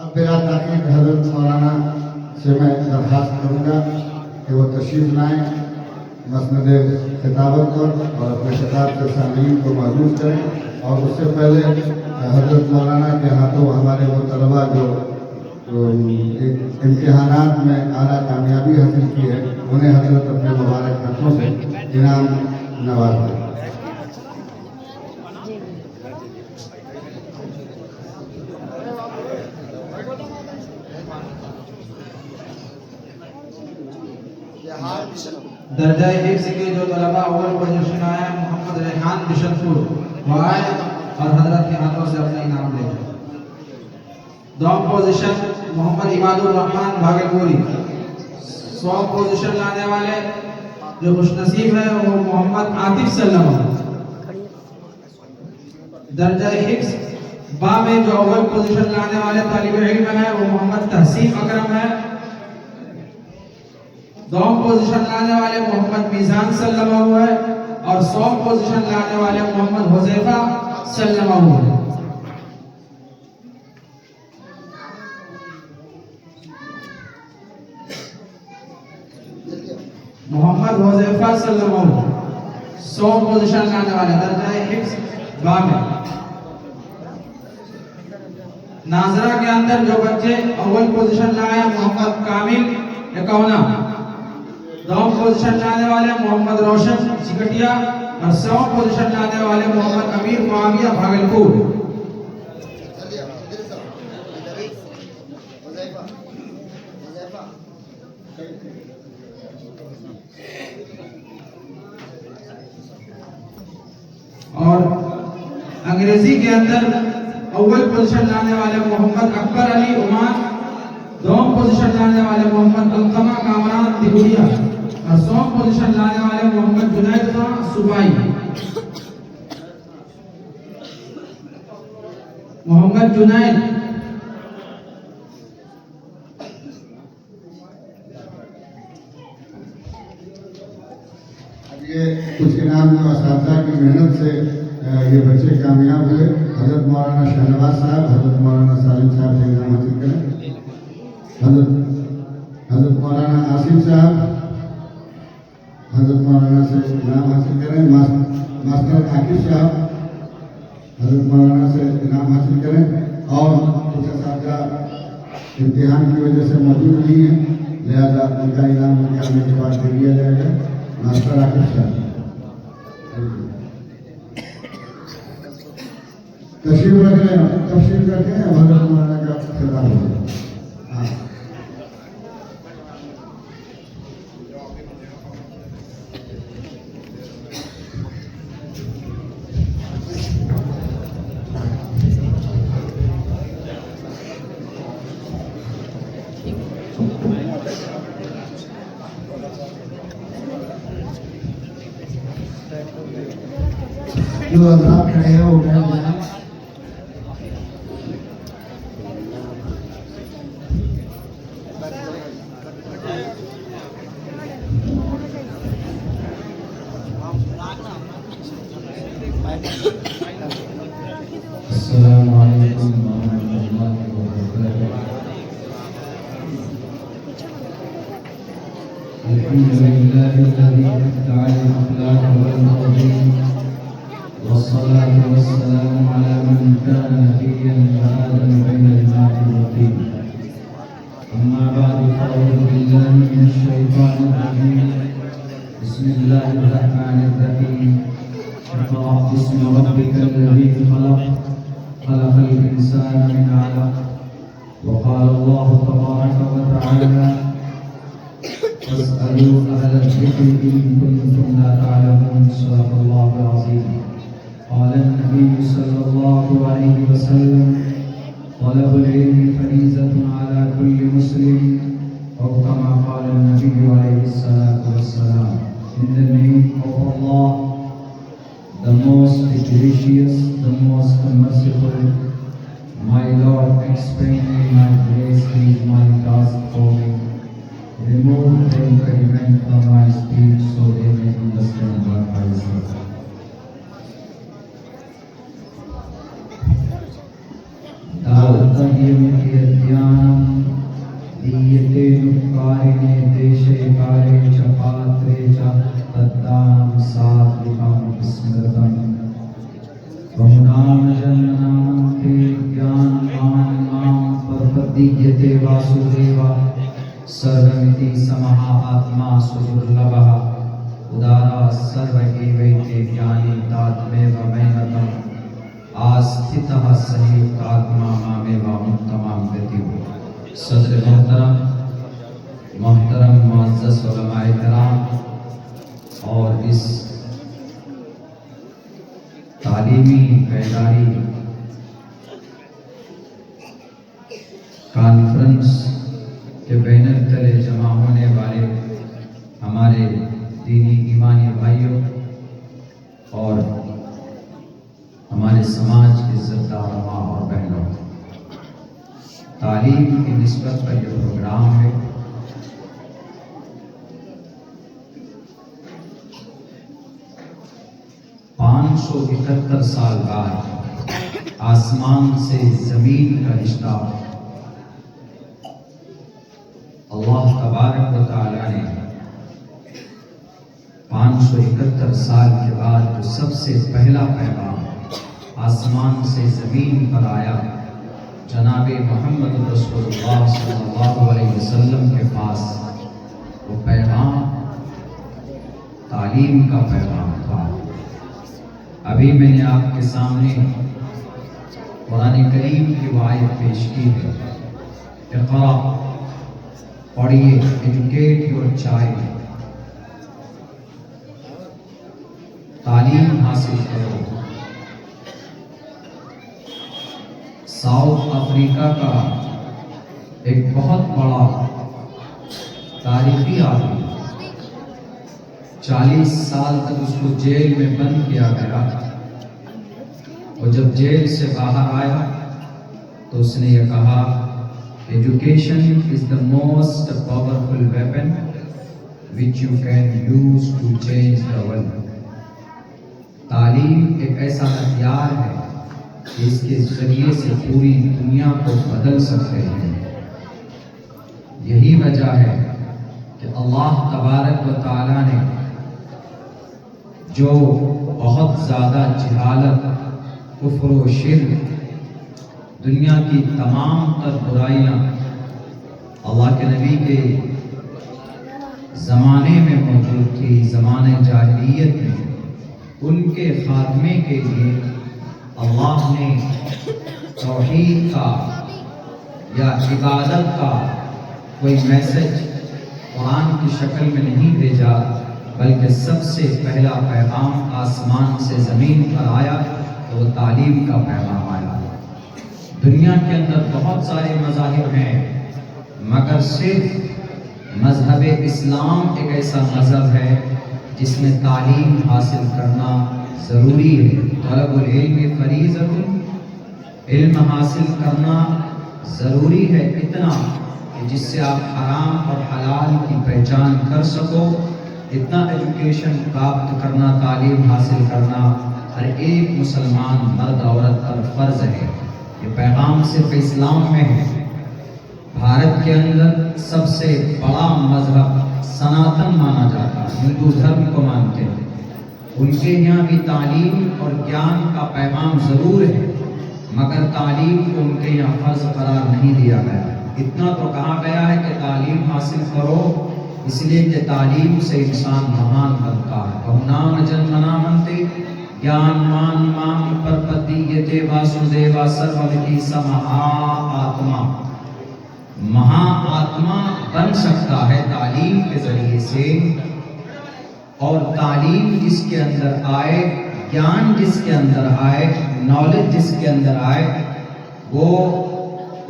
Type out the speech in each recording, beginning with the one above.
اب بلا تاخیر حضرت مولانا سے میں درخواست کروں گا کہ وہ تشریف لائیں، مسند خطابت پر اور اپنے خطاب سے سامعین کو معروف کریں. اور اس سے پہلے حضرت مولانا کے ہاتھوں ہمارے وہ طلباء جو امتحانات میں اعلیٰ کامیابی حاصل کی ہے انہیں حضرت اپنے مبارک ہاتھوں سے انعام نواز دیں. درجہ حفظ کے جو طلباء اول پوزیشن آئے ہیں محمد ریحان بشن پور وہ آئے اور حضرت کے ہاتھوں سے اپنا انعام لے جائیں. دوم پوزیشن محمد عباد الرحمان بھاگلپوری. سوم پوزیشن لانے والے جو خوش نصیب ہے وہ محمد عاطف سلم. درجہ حفظ با میں جو اول پوزیشن لانے والے طالب علم ہے وہ محمد تحسین اکرم ہے. دوم پوزیشن لانے والے محمد میزان سلمہ ہوا ہے اور سوم پوزیشن لانے والے محمد حذیفہ سلمہ ہوا ہے. محمد حذیفہ سلمہ ہوا سوم پوزیشن لانے والے درجہ حفظ با میں. ناظرہ کے اندر جو بچے اول پوزیشن لائے ہیں محمد کامل اکونا. دوم پوزیشن لانے والے محمد روشن چکٹیا اور سوم پوزیشن لانے والے محمد امیر معاویہ بھاگلپور. اور انگریزی کے اندر اول پوزیشن لانے والے محمد اکبر علی عمان. دوم پوزیشن لانے والے محمد القمہ کامران دگوڑیا اور سوم پوزیشن لانے والے محمد جنید خان صوبائی. محمد جنید اب یہ کچھ انعام جو اساتذہ کی محنت سے یہ بچے کامیاب ہوئے. حضرت مولانا شہنواز صاحب، حضرت مولانا سالم صاحب سے انعام حاصل کریں. حضرت مولانا آصف صاحب حضرت مولانا سے انعام حاصل کریں. ماسٹر عاقب صاحب حضرت مولانا سے انعام حاصل کریں. اور کچھ اساتذہ امتحان کی وجہ سے موجود نہیں ہیں لہذا ان کا انعام کرنے کے بعد دے دیا جائے گا. ماسٹر عاقب صاحب تشریف رکھیں. حضرت مولانا کا خطاب ہوگا. جو حضرات کھڑے ہیں وہ بیٹھ جائیں. السلام علیکم ورحمۃ اللہ وبرکاتہ. الحمد للہ الذی ابدع الاخلاق والتوحید والصلاة والسلام على من كان نبيا وآدم بين الماء والطين. أما بعد فأعوذ بالله من الشيطان الرجيم. بسم الله الرحمن الرحيم. اقرأ باسم ربك الذي خلق الإنسان من علق. وقال الله تبارك وتعالى فاسألوا أهل الذكر إن كنتم لا تعلمون. صدق الله العظيم. قال النبي صلى الله عليه وسلم طلب العلم فريضة على كل مسلم أو كما قال النبي عليه الصلاة والسلام. In the name of Allah, the most gracious, the most merciful, my Lord, explain me my grace is my task for me. Remove the impediment from my speech so they may understand what I say. Now, तदह्यमिति यद्यानं दीयते नुक्कारिणे देशे काले च पात्रे च तद्दानं सात्विकं स्मृतम् बहुनाम जन्मनामन्ते ज्ञानवान् मां प्रपद्यते वासुदेवा सर्वमिति समः आत्मा सुदुर्लभः उदारा सर्व एवैते ज्ञानी तात्मेव मैनतम् आस्थितः संयुक्तात्मा मामेव उत्तमां गतिः। सदर मोहतरम मुअज़्ज़ज़ उलमाए किराम और इस तालीमी बेदारी कॉन्फ्रेंस के बैनर तले जमा होने वाले हमारे दीनी ईमानी भाइयों और हमारे समाज के इज़्ज़तदार माँ और बहनों, तालीम की निस्बत पर यह प्रोग्राम है। पाँच सौ 71 साल बाद आसमान से जमीन का रिश्ता अल्लाह तबारक व तआला ने 571 साल के बाद जो सबसे पहला पैगाम आसमान से जमीन पर आया, जनाबे मोहम्मद रसूलुल्लाह सल्लल्लाहु अलैहि वसल्लम के पास, वो पैगाम तालीम का पैगाम था। अभी मैंने आपके सामने कुरान करीम की वो आयत पेश की है, इक़रा, पढ़िए, एजुकेट योर चाइल्ड, तालीम हासिल करो। साउथ अफ्रीका का एक बहुत बड़ा तारीखी आदमी, 40 साल तक उसको जेल में बंद किया गया, और जब जेल से बाहर आया तो उसने ये कहा, education is the most powerful weapon which you can use to change the world. तालीम एक ऐसा हथियार है कि इसके जरिए से पूरी दुनिया को बदल सकते हैं। यही वजह है कि अल्लाह तबारक व तआला ने जो बहुत ज़्यादा जहालत, कुफ्र व शिर्क, दुनिया की तमाम तर बुराइयाँ अल्लाह के नबी के ज़माने में मौजूद थी, ज़माने जाहिलियत में, उनके खात्मे के लिए अल्लाह ने तौहीद का या इबादत का कोई मैसेज कुरान की शक्ल में नहीं भेजा, बल्कि सबसे पहला पैगाम आसमान से ज़मीन पर आया तो वो तालीम का पैगाम आया। दुनिया के अंदर बहुत सारे मज़ाहिब हैं, मगर सिर्फ मज़हब इस्लाम एक ऐसा मज़हब है जिसमें तालीम हासिल करना ज़रूरी है। तलबुल इल्म फरीज़तुन, इल्म हासिल करना ज़रूरी है, इतना कि जिससे आप हराम और हलाल की पहचान कर सको, इतना एजुकेशन प्राप्त करना, तालीम हासिल करना हर एक मुसलमान मर्द औरत पर फ़र्ज है। ये पैगाम सिर्फ इस्लाम में है। भारत के अंदर सबसे बड़ा मजहब सनातन माना जाता है, हिंदू धर्म को मानते हैं। उनके यहाँ भी तालीम और ज्ञान का पैगाम ज़रूर है, मगर तालीम को उनके यहाँ फ़र्ज करार नहीं दिया गया। इतना तो कहा गया है कि तालीम हासिल करो, इसलिए कि तालीम से इंसान महान बनता है। बहुनाम जन्मनामन्ते ज्ञानवान मां प्रपद्यते वासुदेवा सर्वमिति समः आत्मा। महाआत्मा बन सकता है तालीम के जरिए से, और तालीम जिसके अंदर आए, ज्ञान जिसके अंदर आए, नॉलेज जिसके अंदर आए, वो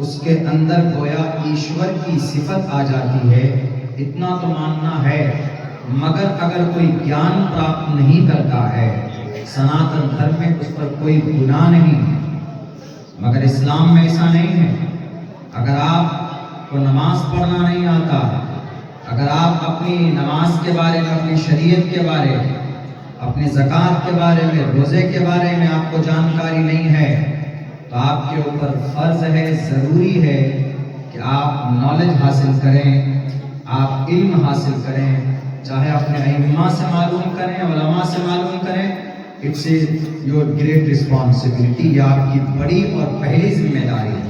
उसके अंदर गोया ईश्वर की सिफत आ जाती है। इतना तो मानना है, मगर अगर कोई ज्ञान प्राप्त नहीं करता है, सनातन धर्म में उस पर कोई गुनाह नहीं, मगर इस्लाम में ऐसा नहीं है। अगर आपको नमाज पढ़ना नहीं आता, अगर आप अपनी नमाज के बारे में, अपनी शरीयत के बारे में, अपने ज़कात के बारे में, रोज़े के बारे में आपको जानकारी नहीं है, تو آپ کے اوپر فرض ہے، ضروری ہے کہ آپ نالج حاصل کریں، آپ علم حاصل کریں، چاہے اپنے ائمہ سے معلوم کریں، علماء سے معلوم کریں. اٹس یور گریٹ رسپانسبلٹی، یہ آپ کی بڑی اور پہلی ذمہ داری ہے.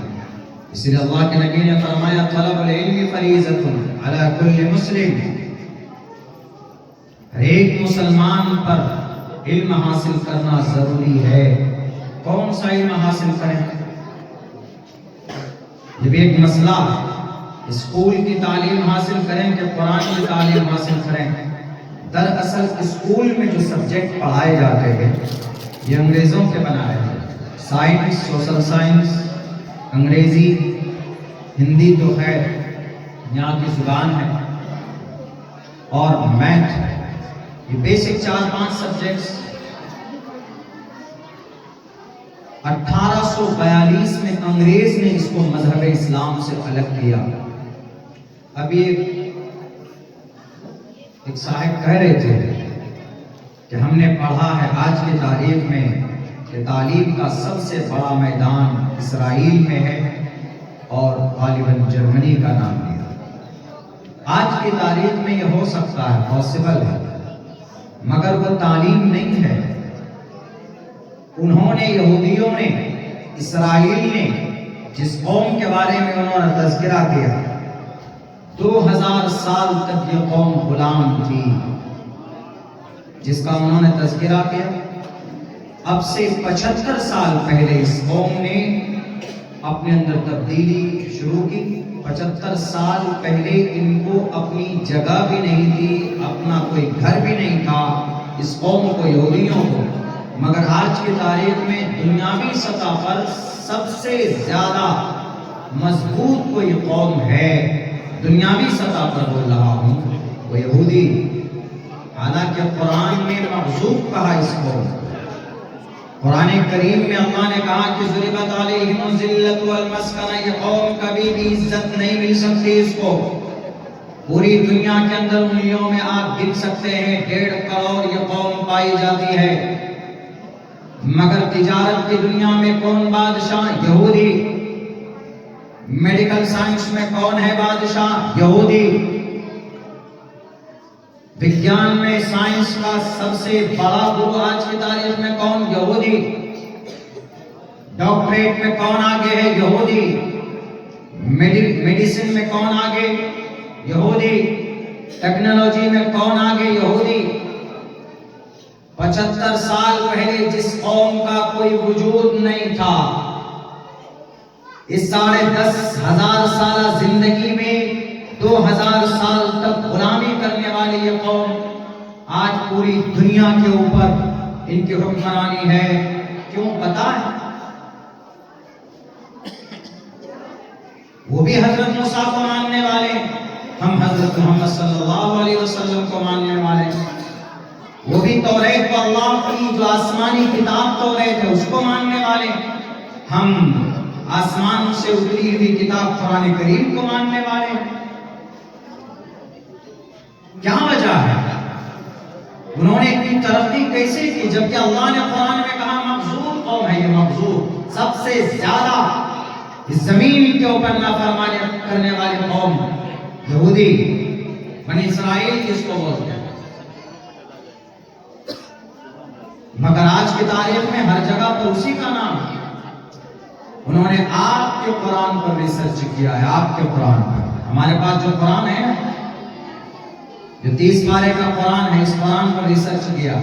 اس لیے اللہ کے نبی نے فرمایا طلب العلم فریضۃ علی کل مسلم، ہر ایک مسلمان پر علم حاصل کرنا ضروری ہے. کون سا علم حاصل کریں؟ یہ بھی ایک مسئلہ. اسکول کی تعلیم حاصل کریں کہ قرآن کی تعلیم حاصل کریں؟ دراصل اسکول میں جو سبجیکٹ پڑھائے جاتے ہیں یہ انگریزوں کے بنائے ہیں. سائنس، سوشل سائنس، انگریزی، ہندی تو خیر یہاں کی زبان ہے، اور میتھ، یہ بیسک 4-5 سبجیکٹس. 1842 میں انگریز نے اس کو مذہب اسلام سے الگ کیا. ابھی ایک صاحب کہہ رہے تھے کہ ہم نے پڑھا ہے آج کی تاریخ میں کہ تعلیم کا سب سے بڑا میدان اسرائیل میں ہے اور غالباً جرمنی کا نام لیا. آج کی تاریخ میں یہ ہو سکتا ہے، پاسبل ہے، مگر وہ تعلیم نہیں ہے. انہوں نے، یہودیوں نے، اسرائیل نے جس قوم کے بارے میں انہوں نے تذکرہ کیا، 2000 سال تک یہ قوم غلام تھی جس کا انہوں نے تذکرہ کیا. اب سے 75 سال پہلے اس قوم نے اپنے اندر تبدیلی شروع کی. 75 سال پہلے ان کو اپنی جگہ بھی نہیں تھی، اپنا کوئی گھر بھی نہیں تھا اس قوم کو، یہودیوں کو. مگر آج کی تاریخ میں دنیاوی سطح پر سب سے زیادہ مضبوط کوئی قوم ہے، دنیاوی سطح پر بول رہا ہوں، وہ یہودی. حالانکہ قرآن میں مغضوب کہا اس کو. قرآن کریم میں اللہ نے کہا کہ ضربت علیہم الذلۃ والمسکنہ، یہ قوم کبھی بھی عزت نہیں مل سکتی اس کو. پوری دنیا کے اندر انگلیوں میں آپ گن سکتے ہیں 1.5 کروڑ یہ قوم پائی جاتی ہے. مگر تجارت کی دنیا میں کون بادشاہ؟ یہودی. میڈیکل سائنس میں کون ہے بادشاہ؟ یہودی. وگیان میں، سائنس کا سب سے بڑا گرو آج کی تاریخ میں کون؟ یہودی. ڈاکٹریٹ میں کون آگے ہے؟ یہودی. میڈیسن میں کون آگے؟ یہودی. ٹیکنالوجی میں کون آگے؟ یہودی. 75 سال پہلے جس قوم کا کوئی وجود نہیں تھا، اس 10,500 سالہ زندگی میں 2000 سال تک غلامی کرنے والی یہ قوم آج پوری دنیا کے اوپر ان کی حکمرانی ہے. کیوں پتہ ہے؟ وہ بھی حضرت موسیٰ کو ماننے والے، ہم حضرت محمد صلی اللہ علیہ وسلم کو ماننے والے. وہ بھی توریت کو، اللہ کی جو آسمانی کتاب توریت ہے اس کو ماننے والے. ہم آسمان سے اتری ہوئی کتاب قرآن کریم کو ماننے والے. کیا وجہ ہے؟ انہوں نے اتنی ترقی کیسے کی جبکہ اللہ نے قرآن میں کہا مغضوب قوم ہے. یہ مغضوب سب سے زیادہ اس زمین کے اوپر نافرمانی کرنے والی قوم یہودی، بنی اسرائیل جس کو بولتے ہیں. مگر آج کی تاریخ میں ہر جگہ پر اسی کا نام ہے. انہوں نے آپ کے قرآن پر ریسرچ کیا ہے، آپ کے قرآن پر. ہمارے پاس جو قرآن ہے، جو 30 پارے کا قرآن ہے، اس قرآن پر ریسرچ کیا.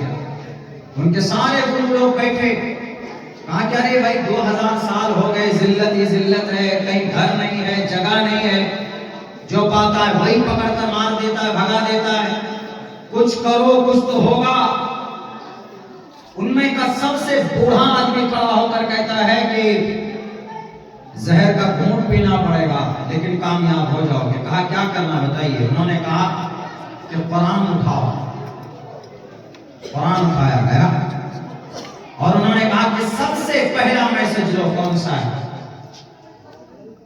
ان کے سارے گرو لوگ بیٹھے، کہا کہ ارے بھائی 2000 سال ہو گئے، ذلت ہی ذلت ہے، کہیں گھر نہیں ہے، جگہ نہیں ہے، جو پاتا ہے وہی پکڑ کر مار دیتا ہے، بھگا دیتا ہے. کچھ کرو، کچھ تو ہوگا. ان میں کا سب سے بوڑھا آدمی کھڑا ہو کر کہتا ہے کہ زہر کا گھونٹ پینا پڑے گا لیکن کامیاب ہو جاؤ گے. کہا کیا کرنا بتائیے؟ انہوں نے کہا کہ قرآن اٹھاؤ. قرآن اٹھایا گیا اور انہوں نے کہا کہ سب سے پہلا میسج لو کون سا ہے؟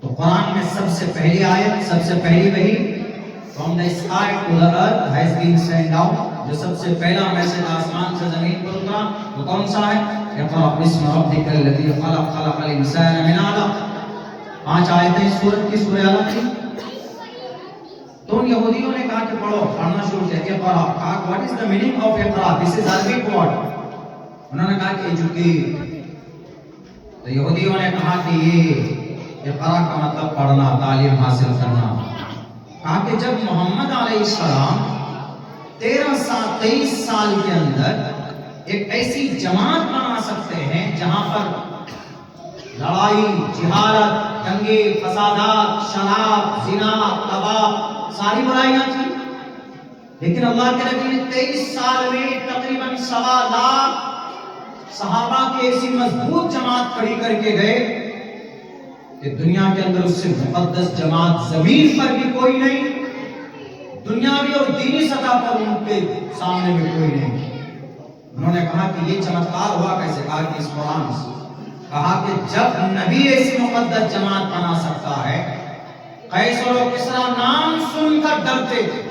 تو قرآن میں سب سے پہلی آیت، سب سے پہلی وحی، from the sky to the earth has been sent down جو سب سے پہلا میسج آسمان سے زمین پر اترا وہ کون سا ہے؟ اقرأ باسم ربک الذی خلق خلق الانسان من علق. 5 آیتیں اس سورت کی سورہ علق کی. تو ان یہودیوں نے کہا کہ پڑھو، پڑھنا شروع کیا. اقرأ، کہا what is the meaning of اقرأ؟ this is Arabic word. انہوں نے کہا کہ ایجوکیٹ. تو یہودیوں نے کہا کہ یہ اقرأ کا مطلب پڑھنا، تعلیم حاصل کرنا. کہا کہ جب محمد علیہ السلام 23 سال کے اندر ایک ایسی جماعت بنا سکتے ہیں جہاں پر لڑائی، جہالت، دنگے، فسادات، شراب، زنا، کباب، ساری برائیاں تھیں، لیکن اللہ کے نبی نے 23 سال میں تقریباً 1.25 لاکھ صحابہ کی ایسی مضبوط جماعت کھڑی کر کے گئے کہ دنیا کے اندر اس سے مقدس جماعت زمین پر بھی کوئی نہیں، دنیاوی اور دینی سطح پر ان کے سامنے بھی کوئی نہیں. انہوں نے کہا کہ یہ چمتکار ہوا کیسے؟ کہا کہ اس قرآن سے. کہا کہ جب نبی ایسی مقدس جماعت بنا سکتا ہے، قیصر و کسریٰ نام سن کر ڈرتے تھے.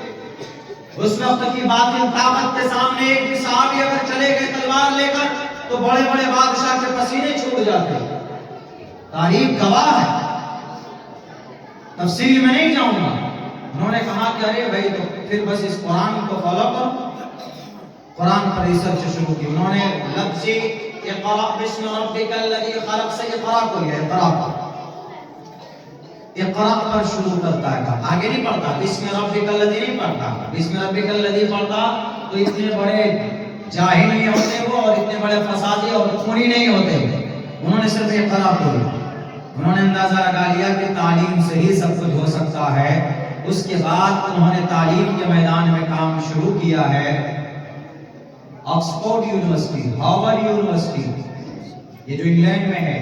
اس وقت کی باطل طاقت کے سامنے ایک بھی صحابی اگر چلے گئے تلوار لے کر تو بڑے بڑے بادشاہ کے پسینے چھوٹ جاتے. تاریخ گواہ ہے، تفصیل میں نہیں جاؤں گا. انہوں نے کہا کہ ارے بھائی تو پھر بس اس قرآن کو فالو کرو. قرآن پر ریسرچ شروع کی. انہوں نے لفظ اقرأ باسم ربک الذی خلق سے اقرأ کو لیا. اقرأ پر شروع کرتا ہے، آگے نہیں پڑھتا. باسم ربک الذی نہیں پڑھتا. باسم ربک الذی پڑھتا تو اتنے بڑے جاہل نہیں ہوتے وہ، اور اتنے بڑے فسادی اور خونی نہیں ہوتے. انہوں نے صرف اقرأ کو لیا. انہوں نے اندازہ لگا لیا کہ تعلیم سے ہی سب کچھ ہو سکتا ہے. اس کے بعد انہوں نے تعلیم کے میدان میں کام شروع کیا ہے. آکسفورڈ یونیورسٹی، ہارورڈ یونیورسٹی، یہ جو انگلینڈ میں ہے،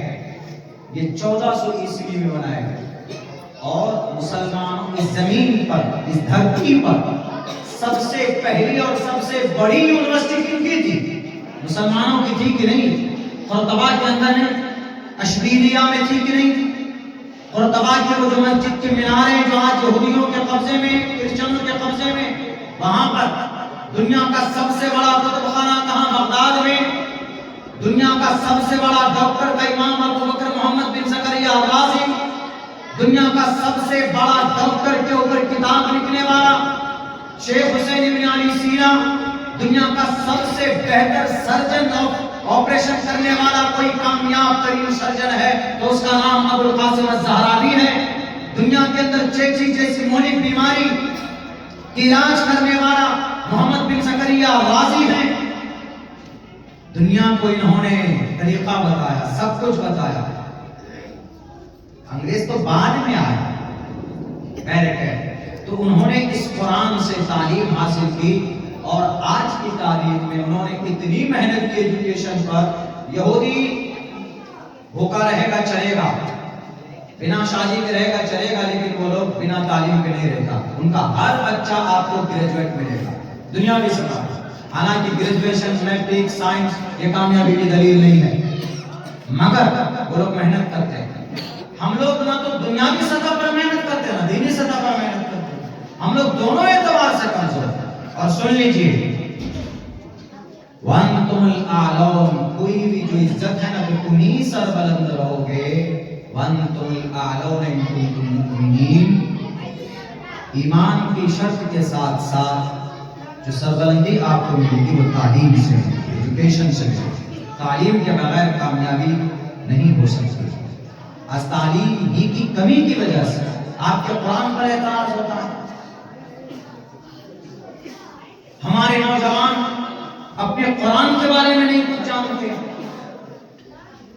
یہ 1400 عیسوی میں بنایا گیا. اور مسلمانوں کی زمین پر، اس دھرتی پر سب سے پہلی اور سب سے بڑی یونیورسٹی کن کی تھی؟ مسلمانوں کی تھی کہ نہیں؟ قرطبہ کے اندر ہے، اشبیلیہ میں تھی کہ نہیں؟ قرطبہ کی وہ جو مسجد کے میناریں جو آج یہودیوں کے قبضے میں، کرسچنوں کے قبضے میں، وہاں پر دنیا کا سب سے بڑا کتب خانہ کہاں؟ بغداد میں. دنیا کا سب سے بڑا ڈاکٹر کا امام ابوبکر محمد بن زکریا الرازی. دنیا کا سب سے بڑا ڈاکٹر کے اوپر کتاب لکھنے والا شیخ حسین ابن علی سینا. دنیا کا سب سے بہتر سرجن آپریشن کرنے والا کوئی کامیاب ترین سرجن ہے تو اس کا نام ابو القاسم الزہراوی ہے. دنیا کے اندر چیچی جیسی مہلک بیماری کی علاج کرنے والا محمد بن زکریا الرازی ہیں. دنیا کو انہوں نے طریقہ بتایا، سب کچھ بتایا. انگریز تو بعد میں آیا، تو انہوں نے اس قرآن سے تعلیم حاصل کی. اور آج کی تاریخ میں انہوں نے اتنی محنت کی ایجوکیشن پر. یہودی بھوکا رہے گا چلے گا، بنا شادی کے رہے گا چلے گا، لیکن وہ لوگ بنا تعلیم کے نہیں رہتا. ان کا ہر بچہ آپ کو گریجویٹ ملے گا دنیاوی سطح. حالانکہ گریجویشن، میٹرک، سائنس یہ کامیابی کی دلیل نہیں ہے، مگر وہ لوگ محنت کرتے ہیں. ہم لوگ نہ تو دنیاوی سطح پر محنت کرتے ہیں نہ دینی سطح پر محنت کرتے ہیں. ہم لوگ دونوں اعتبار سے کمزور ہیں. اور سن لیجیے، وَأَنْتُمُ الْأَعْلَوْنَ، کوئی بھی جو عزت ہے نا تو تم ہی سربلند رہو گے. وَأَنْتُمُ الْأَعْلَوْنَ إِن كُنتُم مُؤْمِنِينَ. ایمان کی شرط کے ساتھ ساتھ جو سربلندی آپ کو ملتی وہ تعلیم سے، ایجوکیشن سے. تعلیم کے بغیر کامیابی نہیں ہو سکتی. آج تعلیم ہی کی کمی کی وجہ سے آپ کے قرآن پر اعتراض ہوتا ہے. ہمارے نوجوان اپنے قرآن کے بارے میں نہیں کچھ جانتے،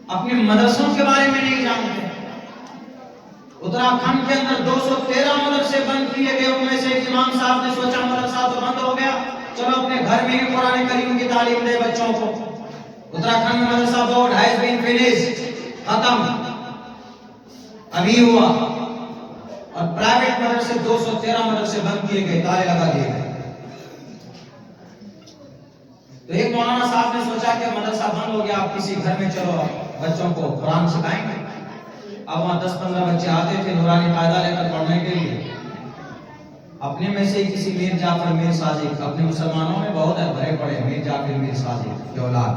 اپنے مدرسوں کے بارے میں نہیں جانتے. اتراکھنڈ کے اندر 213 مدرسے بند کیے گئے. ان میں سے ایک امام صاحب نے سوچا مدرسہ تو بند ہو گیا، چلو اپنے گھر میں ہی قرآن کریم کی تعلیم دے بچوں کو. اتراکھنڈ میں مدرسہ بورڈ ہیز بین فنشڈ، ختم ابھی ہوا. اور پرائیویٹ مدرسے 213 مدرسے بند کیے گئے، تالے لگا دیے گئے. تو ایک مولانا صاحب نے سوچا کہ مدرسہ بند ہو گیا، آپ کسی گھر میں چلو بچوں کو قرآن سکھائیں گے. اب وہاں 10-15 بچے آتے تھے نورانی قاعدہ لے کر پڑھنے کے لیے. अपने में से किसी मीर जाफर मीर साजिद, अपने मुसलमानों में बहुत है भरे पड़े मीर जाफर मीर साजिद की औलाद।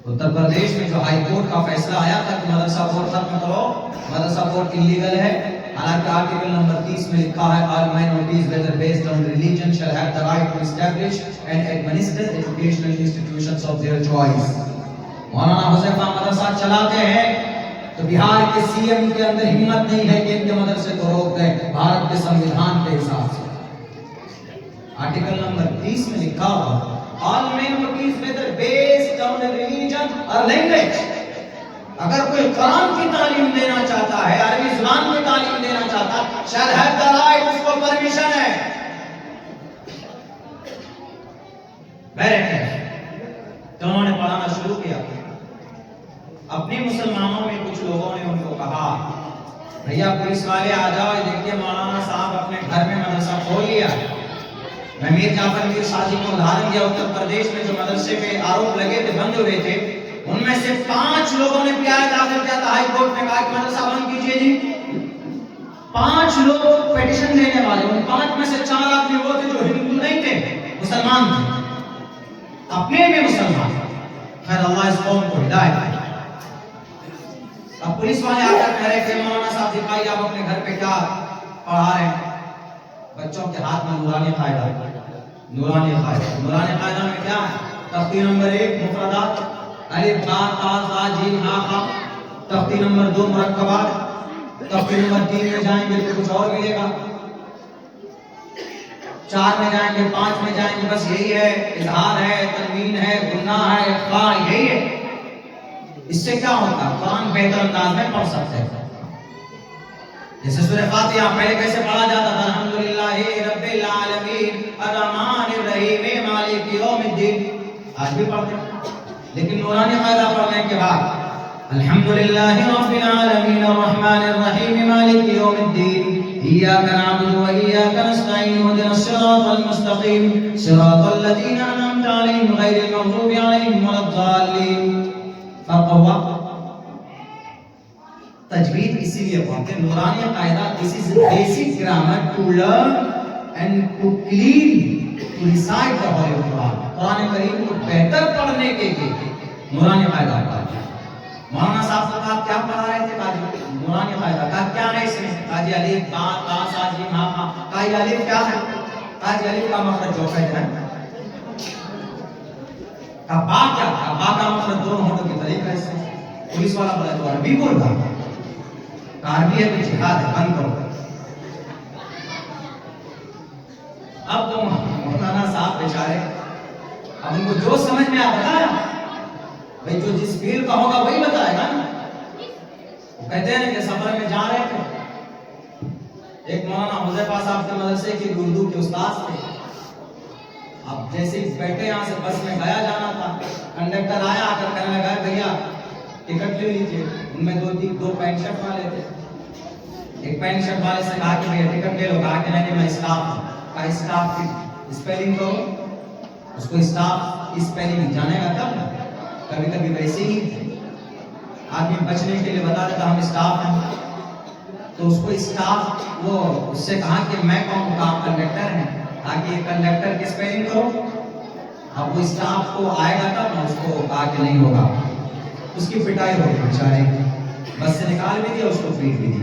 उत्तर प्रदेश में जो हाई कोर्ट का फैसला आया था कि मदरसा बोर्ड खत्म करो, मदरसा बोर्ड इलीगल है, हालांकि आर्टिकल नंबर 30 में लिखा है all minorities whether based on religion shall have the right to establish and administer educational institutions of their choice. Maulana Huzaifa मदरसा चलाते हैं तो बिहार के सीएम के अंदर हिम्मत नहीं है कि इनके मदरसे को रोक दे भारत के संविधान के हिसाब से। आर्टिकल नंबर 30 में लिखा हुआ all minorities whether based on religion और लैंग्वेज। अगर कोई कुरान की तालीम देना चाहता है, अरबी ज़ुबान की तालीम देना चाहता है, शैल हैव द राइट, उसको परमिशन है, मेरिट है। तो उन्होंने पढ़ाना शुरू किया। अपने मुसलमानों में कुछ लोगों ने उनको कहा भैया पुलिस वाले आ जाओ, ये देखिए मौलाना साहब अपने घर में मदरसा खोल लिया। मैं मीर जाफर मीर साजिद को उदाहरण दिया। उत्तर प्रदेश में जो मदरसे पे आरोप लगे थे, बंद हुए थे, उनमें से 5 लोगों ने पीआई दाखिल किया था हाई कोर्ट में, कहा कि मदरसा बंद कीजिए जी। 5 लोग पिटीशन देने वाले, उन 5 में से 4 आदमी वो थे जो हिंदू नहीं थे, मुसलमान थे, अपने में मुसलमान। खैर अल्लाह इस कौम को हिदायत दे। अब पुलिस वाले आकर कह रहे थे मौलाना साहब दिखाइए आप अपने घर पे क्या पढ़ा रहे हैं। बच्चों के हाथ में नूरानी कायदा, नूरानी कायदा, नूरानी कायदा में क्या है? तख्ती नंबर 1 मुफरदात अलिफ बा ता सा जीम हा खा, तख्ती नंबर 2 मुरक्कबात, तख्ती नंबर 3 में जाएंगे तो कुछ और मिलेगा, 4 में जाएंगे, 5 में जाएंगे, बस यही है, इजहार है, तनवीन है, गुन्ना है, इख्फा, यही है। इससे क्या होता है? कुरान बेहतर अंदाज में पढ़ सकते हैं। जैसे सूरह फातिहा पहले कैसे पढ़ा जाता था? अल्हम्दुलिल्लाहि रब्बिल आलमीन अर्रहमानिर रहीम मालिक यौमिद्दीन, आज भी पढ़ते हैं। लेकिन नूरानी कायदा पढ़ने के बाद अल्हम्दुलिल्लाहि रब्बिल आलमीन अर्रहमानिर रहीम मालिक यौमिद्दीन इय्याका नअबुदु व इय्याका नस्तईन इहदिनस सिरातल मुस्तकीम सिरातल लज़ीना अनअमता अलैहिम गैरिल मग़ज़ूबि अलैहिम वलद्दाल्लीन। फक़वा तजवीद इसीलिए पढ़ते हैं। Noorani Qaida, this is basic grammar to learn and to clean to recite the holy Quran. Quran करीम को बेहतर पढ़ने के लिए नूरानी कायदा पढ़ते हैं। मौलाना साहब का क्या पढ़ा रहे थे? काजी नूरानी कायदा का क्या है इसमें? काजी अलिफ बा ता सा जीम हा खा, काजी अलिफ क्या है? काजी अलिफ का मखरज जो कहते हैं का बा क्या था? बा का मखरज दोनों होठों की तरीका है। इससे पुलिस वाला बोला तो अरबी बोल रहा है, अरबी है तो जिहाद है, बंद करो। अब तो मौलाना साहब बेचारे, अब उनको जो समझ में आ बताया भाई, जो जिस फील्ड का होगा वही बताएगा ना। वो कहते हैं कि सफर में जा रहे थे, एक मौलाना हुज़ैफा साहब के मदरसे के उर्दू के उस्ताद थे। अब जैसे बैठे यहाँ से बस में गया जाना था, कंडक्टर आया, आकर कहने लगा भैया टिकट ले लीजिए। उनमें दो पैंट शर्ट वाले थे। एक पैंट शर्ट वाले से कहा कि भैया टिकट ले लो, कहा कि नहीं मैं स्टाफ हूँ। का स्टाफ की स्पेलिंग करो, उसको स्टाफ की स्पेलिंग जानेगा तब ना। कभी कभी वैसे ही आदमी बचने के लिए बता देता हम स्टाफ हैं, तो उसको स्टाफ, वो उससे कहा कि मैं कौन हूँ? आप कंडक्टर हैं, ताकि कंडक्टर की स्पेलिंग करो। अब वो स्टाफ को आएगा तब ना, उसको कहा कि नहीं होगा। उसकी पिटाई हो गई बेचारे, बस से निकाल भी दिया, उसको पीट भी दी।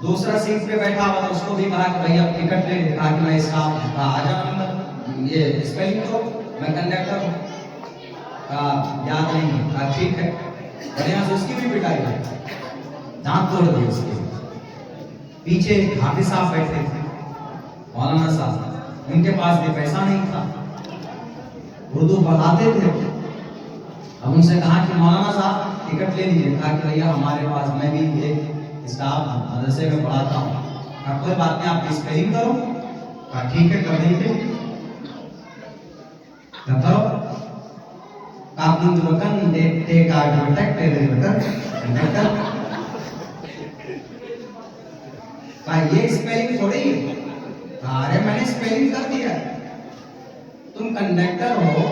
दूसरा सीट पे बैठा हुआ था, उसको भी कहा कि भैया टिकट ले, कहा कि मैं स्टाफ हूँ। आ जाओ नंबर, ये स्पेलिंग करो, मैं कंडक्टर हूँ। याद नहीं है, कहा ठीक है। बढ़िया से उसकी भी पिटाई हुई, दांत तोड़ दिए उसके। पीछे हाफिज साहब बैठे थे, मौलाना साहब, उनके पास भी पैसा नहीं था, उर्दू पढ़ाते थे। अब उनसे कहा कि मौलाना साहब टिकट ले लीजिए। कहा कि भैया हमारे पास, मैं भी एक स्टाफ मदरसे में पढ़ाता हूँ। कहा कोई बात नहीं, आप स्पेलिंग करो। कहा ठीक है, कर देंगे। करो आप button take out button take button button. कहा ये स्पेलिंग थोड़ी। अरे मैंने स्पेलिंग कर दिया, तुम कंडक्टर हो,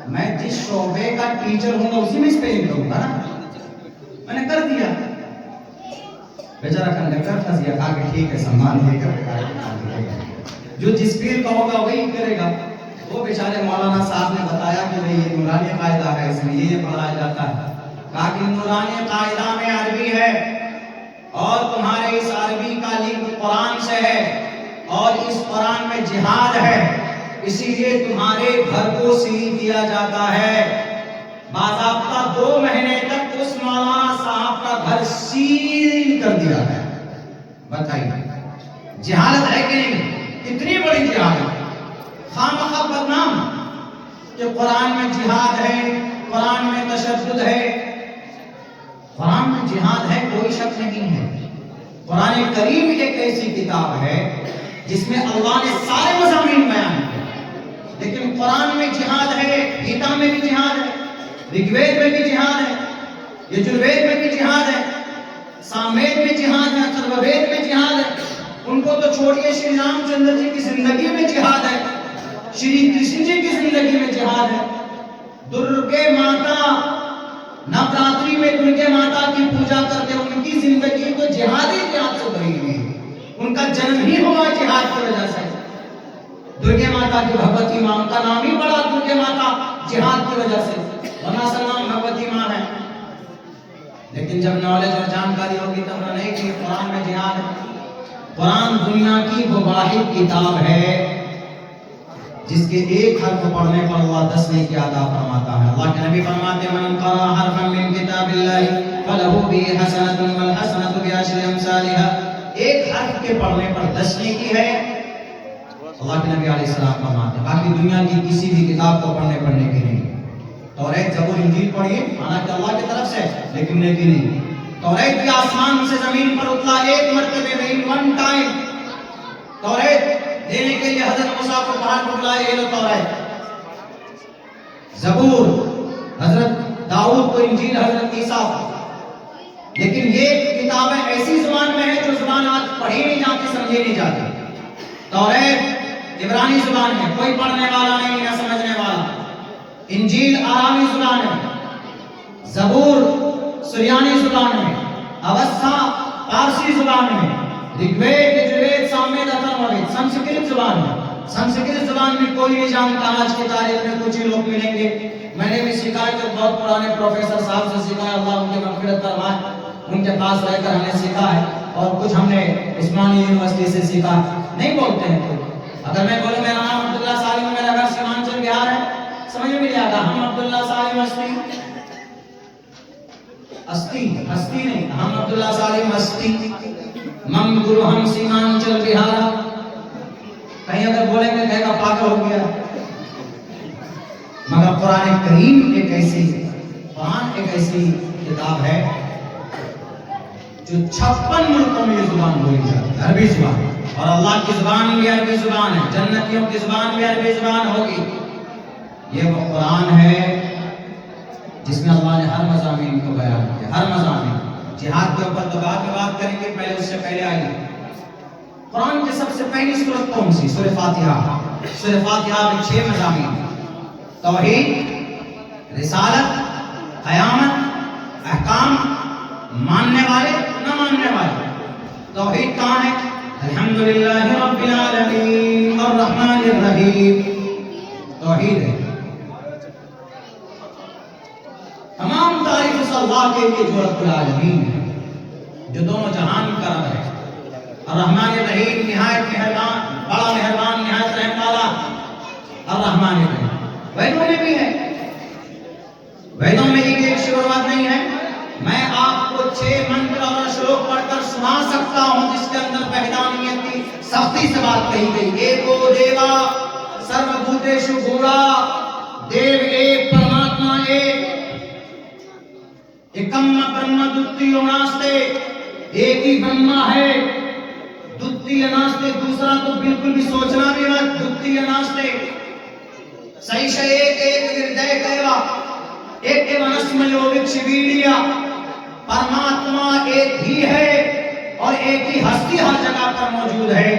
मैं जिस शोबे का टीचर हूँ उसी में स्पेलिंग करूंगा ना, मैंने कर दिया। बेचारा कंडक्टर फंस गया, कहा कि ठीक है सम्मान देकर जो जिस पीर का होगा वही करेगा। वो बेचारे मौलाना साहब ने बताया कि भाई ये नूरानी कायदा है, इसमें ये पढ़ाया जाता है। कहा कि नूरानी कायदा में अरबी है और तुम्हारे इस अरबी का लिंक कुरान से है और इस कुरान में जिहाद है, इसीलिए तुम्हारे घर को सील किया जाता है। बाज़ाब्ता 2 महीने तक उस मौलाना साहब का घर सील कर दिया है। बताइए जिहालत है कि नहीं? कितनी बड़ी जिहालत, खामखा बदनाम कि कुरान में जिहाद है, कुरान में तशद्दुद है। कुरान में जिहाद है, कोई शक नहीं है। कुरान करीम एक ऐसी किताब है जिसमें अल्लाह ने सारे मज़ामीन बयान किए, लेकिन कुरान में जिहाद है, गीता में भी जिहाद है, ऋग्वेद में भी जिहाद है, यजुर्वेद में भी जिहाद है, सामवेद में जिहाद है, अथर्ववेद में जिहाद है। उनको तो छोड़िए, श्री रामचंद्र जी की जिंदगी में जिहाद है, श्री कृष्ण जी की जिंदगी में जिहाद है। दुर्गे माता, नवरात्रि में दुर्गे माता की पूजा करते, उनकी जिंदगी तो जिहादी जिहाद से भरी हुई है। उनका जन्म ही हुआ जिहाद की वजह से। दुर्गे माता की भगवती मां, उनका नाम ही पड़ा दुर्गे माता जिहाद की वजह से, वरना सलाम भगवती मां है। लेकिन जब नॉलेज और जानकारी होगी तब नहीं कि कुरान में जिहाद है। कुरान दुनिया की वो वाहिद किताब है जिसके एक हर्फ पढ़ने पर अल्लाह 10 नेकी अता फरमाता है। अल्लाह के नबी फरमाते मन क़रा हरफन मिन किताबिल्लाहि फलहु बिही हसनतुन वल हसनतु बिअशरि अमसालिहा। एक हर्फ के पढ़ने पर 10 नेकी है, अल्लाह के नबी अलैहि सलाम फरमाते हैं। बाकी दुनिया की किसी भी किताब को पढ़ने पर नेकी नहीं। तौरात, जबूर, इंजील पढ़िए, हालांकि अल्लाह की तरफ से, लेकिन नेकी नहीं। तौरात भी आसमान से जमीन पर उतरा एक मर्तबे में, इन वन टाइम। तौरात देने के लिए हजरत मूसा को पहाड़ पर बुलाया, ये लो तौरात। जबूर हजरत दाऊद को, इंजील हजरत ईसा। लेकिन ये किताबें ऐसी जुबान में है जो जुबान आज पढ़ी नहीं जाती, समझी नहीं जाती। तौरात इब्रानी जुबान है, कोई पढ़ने वाला नहीं है, समझने वाला। इंजील आरामी जुबान है, जबूर सुरियानी जुबान में, अवस्था पारसी जुबान में, ऋग्वेद, यजुर्वेद, सामवेद, अथर्ववेद संस्कृत जुबान में। संस्कृत जुबान में कोई नहीं जानता। आज की तारीख में कुछ ही लोग मिलेंगे। मैंने भी सीखा है, जो बहुत पुराने प्रोफेसर साहब से सीखा है, अल्लाह उनकी मग़फ़िरत फरमाए, उनके पास रहकर हमने सीखा है। और कुछ हमने उस्मानी यूनिवर्सिटी से सीखा। नहीं बोलते हैं कोई। अगर मैं बोलूं मेरा नाम अब्दुल्ला सालिम, मेरा घर सीमांचल बिहार है, समझ में नहीं आता। हम अब्दुल्ला सालिम हस्ती नहीं, हम अब्दुल्ला सालिम हस्ती, मम गुरु हम सीमांचल बिहार। कहीं अगर बोलेंगे कहेगा पागल हो गया। मगर कुरान करीम एक ऐसी किताब है जो 56 मुल्कों में ये जुबान बोली जाती है, अरबी जुबान। और अल्लाह की जुबान भी अरबी जुबान है, जन्नतियों की जुबान भी अरबी जुबान होगी। ये वो कुरान है जिसमें अल्लाह ने हर मज़ामीन को बयान किया, हर मज़ामीन। जिहाद के ऊपर तो बात करेंगे, पहले उससे पहले आइए कुरान की सबसे पहली सूरत कौन सी? सूरह फातिहा। सूरह फातिहा में 6 मज़ामीन: तौहीद, रिसालत, क़यामत, अहकाम, मानने वाले, न मानने वाले। तौहीद कहाँ है? अल्हम्दुलिल्लाहि रब्बिल आलमीन अर्रहमानिर रहीम। तौहीद है। तमाम तारीफ उस अल्लाह के लिए जो रब्बुल आलमीन है, जो दोनों जहान का रब है। अर्रहमानिर रहीम, निहायत मेहरबान, बड़ा मेहरबान, निहायत रहम वाला। अर्रहमानिर रहीम वेदों में भी है। वेदों में एक शुरुआत नहीं है। मैं आपको 6 मंत्र और श्लोक पढ़कर सुना सकता हूं जिसके अंदर वहदानियत की सख्ती से बात कही गई। एको देवा सर्वभूतेषु गूढ़ा, देव एक, परमात्मा एक, एकम ब्रह्म द्वितीयो नास्ते, एक ही ब्रह्मा है, द्वितीय नास्ते, दूसरा तो बिल्कुल भी सोचना भी मत, द्वितीय नास्ते। सही से एक हृदय कहवा, एक वनस्मयो विक्षवीडिया। परमात्मा एक ही है और एक ही हस्ती हर जगह पर मौजूद है।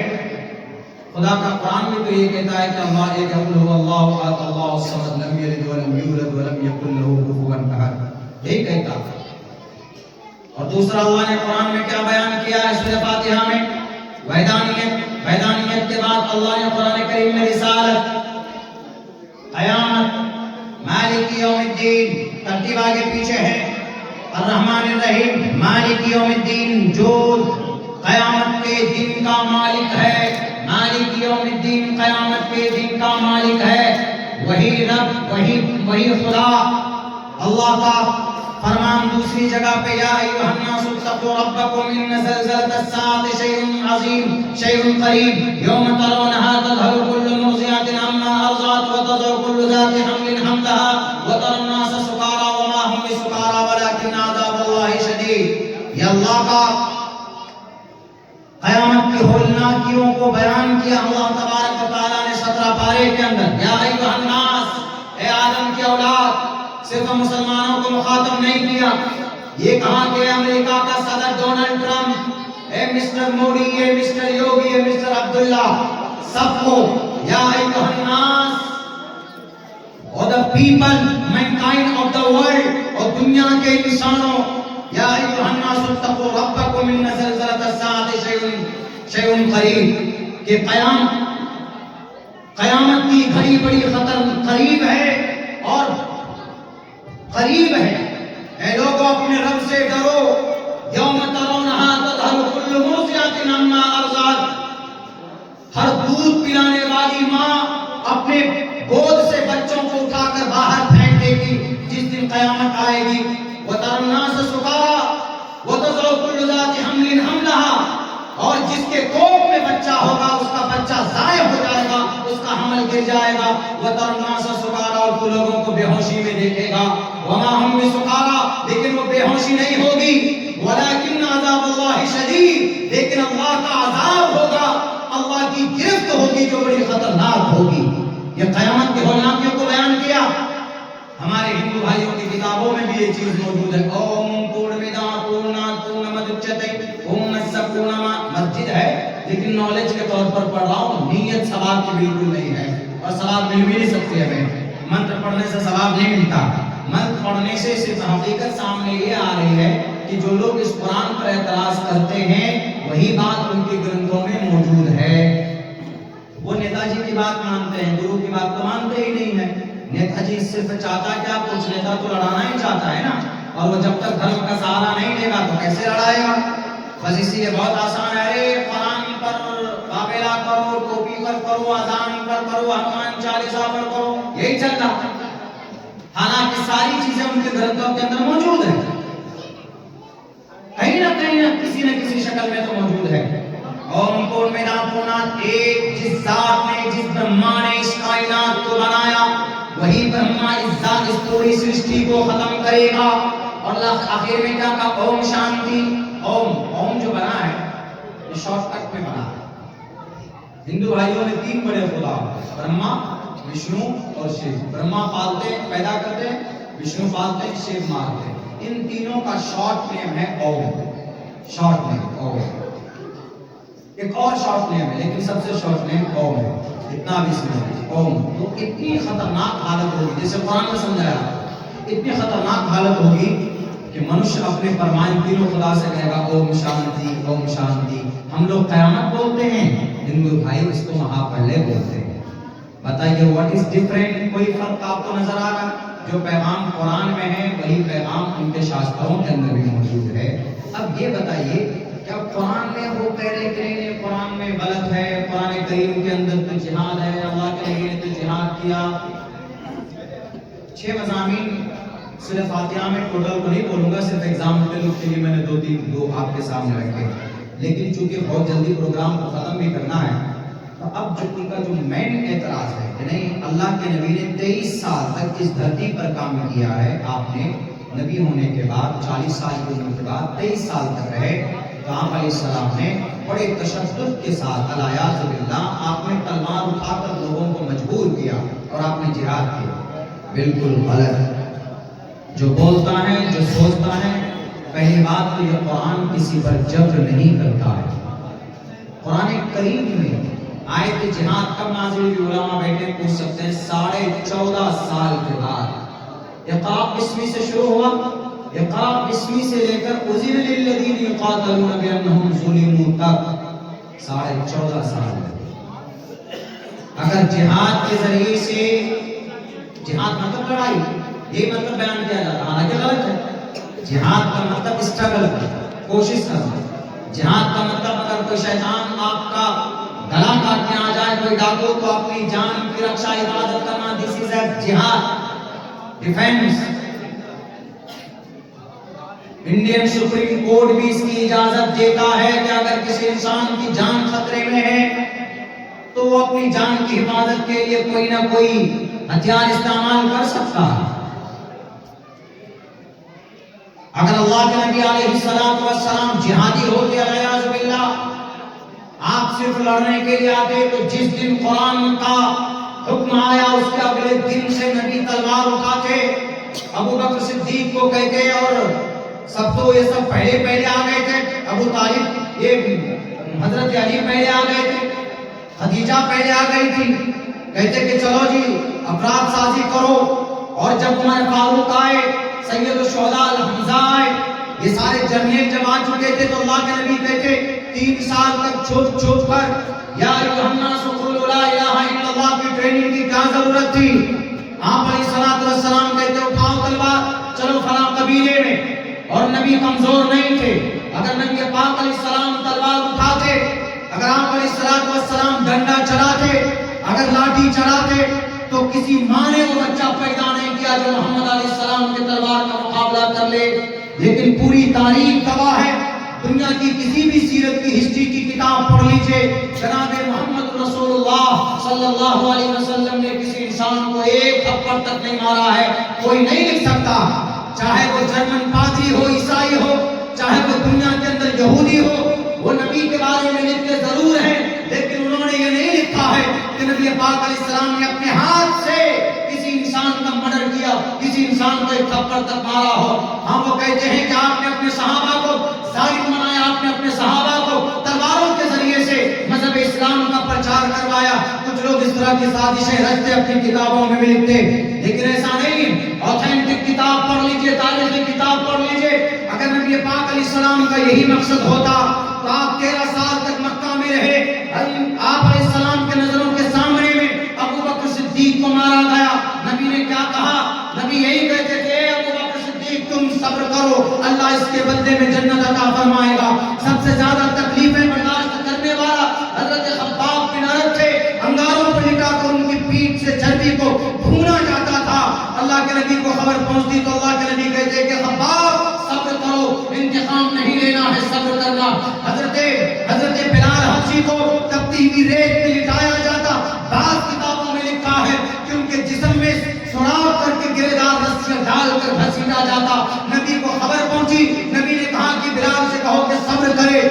खुदा का कुरान में तो ये कहता है कि अल्लाह एक है, अल्लाहु अहद, अल्लाहु समद, लम यलिद व लम यूलद व लम यकुल लहू कुफुवन अहद। यही कहता है। اور دوسرا اللہ نے قرآن میں کیا بیان کیا ہے سورہ فاتحہ میں؟ وحدانیت کے بعد اللہ نے قرآن کریم میں رسالت، قیامت، مالک یوم الدین، ترتیب آگے پیچھے ہے، الرحمن الرحیم، مالک یوم الدین، جو قیامت کے دن کا مالک ہے، مالک یوم الدین قیامت کے دن کا مالک ہے، وہی رب، وہی خدا۔ اللہ کا فرمان دوسری جگہ پہ، یا ایھا الناس اتقوا ربکم ان زلزلۃ الساعۃ شیء عظیم شیء قریب یوم ترونها تذهل كل مرضعۃ عما ارضعت وتضع كل ذات حمل حملها وترى الناس سکارى وما هم بسکارى ولكن عذاب اللہ شدید۔ یہ اللہ کا قیامت کی ہولناکیوں کو بیان کیا اللہ تبارک و تعالیٰ نے 17 پارے کے اندر۔ یا ایھا الناس، اے آدم کی اولاد، صرف مسلمانوں کو مخاطب نہیں کیا، یہ کہا کہ امریکہ کا صدر ڈونلڈ ٹرمپ، اے مسٹر مودی، اے مسٹر یوگی، اے مسٹر عبداللہ، سب کو یا ایھا الناس اور the people, mankind of the world، اور دنیا کے انسانوں، یا ایھا الناس اتقوا ربکم ان زلزلۃ الساعۃ شیء قریب، کہ قیامت کی گھڑی بڑی خطر قریب ہے اور قریب ہے۔ اے لوگوں اپنے رب سے ڈرو، یوم ترونہا تذہل کل مرضعۃ عما ارضعت، ہر دودھ پلانے والی ماں اپنے گود سے بچوں کو اٹھا کر باہر پھینک دے گی جس دن قیامت آئے گی۔ وتری الناس سکارى وتضع كل ذات حمل حملها، اور جس کے کوکھ میں بچہ ہوگا اس کا بچہ ضائع ہو جائے گا، اس کا حمل گر جائے گا۔ وتری الناس سکارى، اور تو لوگوں کو بے ہوشی میں دیکھے گا۔ وما هم بسکارى، لیکن وہ بے ہوشی نہیں ہوگی۔ ولكن عذاب اللہ شدید، لیکن اللہ کا عذاب ہوگا، اللہ کی گرفت ہوگی جو بڑی خطرناک ہوگی۔ یہ قیامت کی ہولناکیوں کو بیان کیا۔ ہمارے ہندو بھائیوں کی کتابوں میں بھی یہ چیز موجود ہے۔ اوم پورنمدہ پورنات پورنمدچتے پورنस्य پورنما، مسجد ہے لیکن نالج کے طور پر پڑھ رہا ہوں، نیت ثواب کی بالکل نہیں ہے، اور ثواب مل بھی نہیں سکتی ہمیں، منتر پڑھنے سے ثواب نہیں ملتا۔ منتر پڑھنے سے صرف حقیقت سامنے یہ آ رہی ہے کہ جو لوگ اس قرآن پر اعتراض کرتے ہیں وہی بات ان کے گرنتھوں میں موجود ہے۔ وہ نیتا جی کی بات مانتے ہیں، گرو کی بات تو مانتے ہی نہیں ہیں۔ نیتا جی صرف چاہتا کیا، کچھ نیتا تو لڑانا ہی چاہتا ہے نا، اور وہ جب تک دھرم کا سہارا نہیں لے گا تو کیسے لڑائے گا؟ بس اسی لیے بہت آسان ہے، ارے قرآن پر قابلہ کرو، ٹوپی پر کرو، اذان پر کرو، ہنومان چالیسا پر کرو، یہی چل رہا۔ حالانکہ ساری چیزیں ان کے گرنتھوں کے اندر موجود ہیں، کہیں نہ کسی شکل میں تو موجود ہے۔ اوم پورنمدہ پورنات، ایک جس ذات نے، جس برہما نے اس کائنات کو بنایا، وہی برہما اس ذات، اس پوری سرشٹی کو ختم کرے گا۔ اور آخر میں کیا کہا؟ اوم شانتی۔ اوم جو بنا ہے یہ شارٹ کٹ میں بنا ہے۔ ہندو بھائیوں میں 3 بڑے خدا، برہما، وشنو اور شیو۔ برہما پالتے ہیں، پیدا کرتے ہیں، وشنو پالتے ہیں، شیو مارتے ہیں۔ ان تینوں کا شارٹ نیم ہے اوم، شارٹ نیم اوم۔ ایک اور شارٹ نیم ہے لیکن سب سے شارٹ نیم اوم ہے، اتنا بھی سمجھیں اوم۔ تو اتنی خطرناک حالت ہوگی، جیسے قرآن میں سمجھایا، اتنی خطرناک حالت ہوگی کہ منشیہ اپنے فرمان تینوں خدا سے کہے گا اوم شانتی، اوم شانتی۔ ہم لوگ قیامت بولتے ہیں، ہندو بھائی اس کو مہاپرلے بولتے ہیں۔ بتائیے واٹ از ڈفرینٹ؟ کوئی فرق آپ کو نظر آ رہا؟ جو پیغام قرآن میں ہے وہی پیغام ان کے شاستروں کے اندر بھی موجود ہے۔ اب یہ بتائیے کیا قرآن میں وہ کہہ رہے کہ نہیں قرآن میں غلط ہے، قرآن کریم کے اندر تو جہاد ہے، اللہ کے نبی نے تو جہاد کیا۔ 6 مضامین سورہ فاتحہ میں، ٹوٹل کو نہیں بولوں گا، صرف ایگزامپل کے لیے میں نے دو آپ کے سامنے رکھے، لیکن چونکہ بہت جلدی پروگرام کو ختم بھی کرنا ہے تو اب ان کا جو مین اعتراض ہے کہ نہیں اللہ کے نبی نے 23 سال تک اس دھرتی پر کام کیا ہے، آپ نے نبی ہونے کے بعد 40 سال کی عمر کے بعد 23 سال تک رہے، تو آپ علیہ السلام نے بڑے تشدد کے ساتھ الیاذ باللہ آپ نے تلوار اٹھا کر لوگوں کو مجبور کیا اور آپ نے جہاد کیا۔ بالکل غلط۔ جو بولتا ہے، جو سوچتا ہے، پہلی بات تو یہ قرآن کسی پر جبر نہیں کرتا ہے۔ قرآن کریم میں آیت جہاد کب نازل ہوئی؟ علماء بیٹھے پوچھ سکتے ہیں، 14.5 سال کے بعد۔ اقرا بسم سے شروع ہوا، اقرا بسمی سے لے کر اذن للذین یقاتلون بانہم ظلموا تک 14.5 سال. اگر جہاد کے ذریعے سے، جہاد مطلب لڑائی، یہی مطلب بیان کیا جاتا ہے، حالانکہ غلط ہے. جہاد کا مطلب اسٹرگل، کوشش کرنا. جہاد کا مطلب اگر کوئی شیطان آپ کا گلا کاٹنے آ جائے، کوئی ڈاکو، تو اپنی جان کی رکشا حفاظت کرنا. دس از اے جہاد، ڈیفینس. انڈین سپریم کورٹ بھی اس کی اجازت دیتا ہے کہ اگر کسی انسان کی جان خطرے میں ہے تو وہ اپنی جان کی حفاظت کے لیے کوئی نہ کوئی ہتھیار استعمال کر سکتا ہے. اگر اللہ کے نبی علیہ الصلوۃ والسلام جہادی ہوتے علیہ باللہ، آپ صرف لڑنے کے لیے آتے، تو جس دن قرآن کا حکم آیا اس کے اگلے دن سے نبی تلوار اٹھاتے، ابو بکر صدیق کو کہتے، اور سب تو یہ سب پہلے آ گئے تھے. ابو طالب، یہ حضرت علی پہلے آ گئے تھے، خدیجہ پہلے آ گئی تھی. کہتے کہ چلو جی افراد سازی کرو. اور جب عمر فاروق آئے، سید الشہداء الحمزہ آئے، یہ سارے جرنیل جب آ چکے تھے، تو اللہ کے نبی کہتے 3 سال تک چھوٹ چھوٹ کر یا ایھا الناس قولوا لا الہ الا اللہ کی ٹریننگ کی کیا ضرورت تھی. آپ علیہ الصلوۃ والسلام کہتے اٹھاؤ تلوار، چلو فلاں قبیلے میں. اور نبی کمزور نہیں تھے. اگر نبی پاک علیہ السلام تلوار اٹھاتے، اگر آپ علیہ الصلوۃ والسلام ڈنڈا چلاتے، اگر لاٹھی چلاتے، تو کسی ماں نے وہ بچہ پیدا نہیں کیا جو محمد علیہ السلام کے تلوار کا مقابلہ کر لے. لیکن پوری تاریخ گواہ ہے، دنیا کی کسی بھی سیرت کی ہسٹری کی کتاب پڑھ لیجئے، جناب محمد رسول اللہ صلی اللہ علیہ وسلم نے کسی انسان کو ایک تھپڑ تک نہیں مارا ہے. کوئی نہیں لکھ سکتا، چاہے وہ جرمن پادری ہو، عیسائی ہو، چاہے وہ دنیا کے اندر یہودی ہو. وہ نبی کے بارے میں لکھتے ضرور ہیں، لیکن انہوں نے یہ نہیں لکھا ہے کہ نبی پاک علیہ السلام نے اپنے ہاتھ سے کسی انسان کا مرڈر کیا، کسی انسان کو ایک تھپڑ تک مارا ہو. ہم وہ کہتے ہیں کہ آپ نے اپنے صحابہ کو ظالم بنایا، آپ نے اپنے صحابہ کو تلواروں کے ذریعے سے مذہب اسلام کا پرچار کروایا. کچھ لوگ اس طرح کی سازشیں رچتے اپنی کتابوں میں بھی لکھتے، لیکن ایسا نہیں. آتھینٹک کتاب پڑھ لیجئے، تاریخی کتاب پڑھ لیجئے. اگر نبی پاک علیہ السلام کا یہی مقصد ہوتا تو آپ 13 سال تک مکہ میں رہے. آپ علیہ السلام کے نظروں کے سامنے میں ابو بکر صدیق کو مارا گیا. نبی نے کیا کہا؟ نبی یہی کہتے تھے، ابو بکر صدیق تم صبر کرو، اللہ اس کے بدلے میں جنت عطا فرمائے گا. سب سے زیادہ تکلیفیں برداشت کرنے والا حضرت خباب بن عرب تھے. انگاروں پر لٹا کر ان کی پیٹھ سے چربی کو بھونا جاتا تھا. اللہ کے نبی کو خبر پہنچتی تو اللہ کے نبی کہتے کہ خباب صبر کرو، انتقام نہیں لینا ہے، صبر کرنا. حضرت بلال حبشی کو تپتی ہوئی ریت پہ لٹایا جاتا. بعض کتابوں میں لکھا ہے کہ ان کے جسم میں سوراخ کر کے گرے دار رسیاں ڈال کر گھسیٹا جاتا. نبی کو خبر پہنچی، نبی نے کہا کہ بلال سے کہو کہ صبر کرے.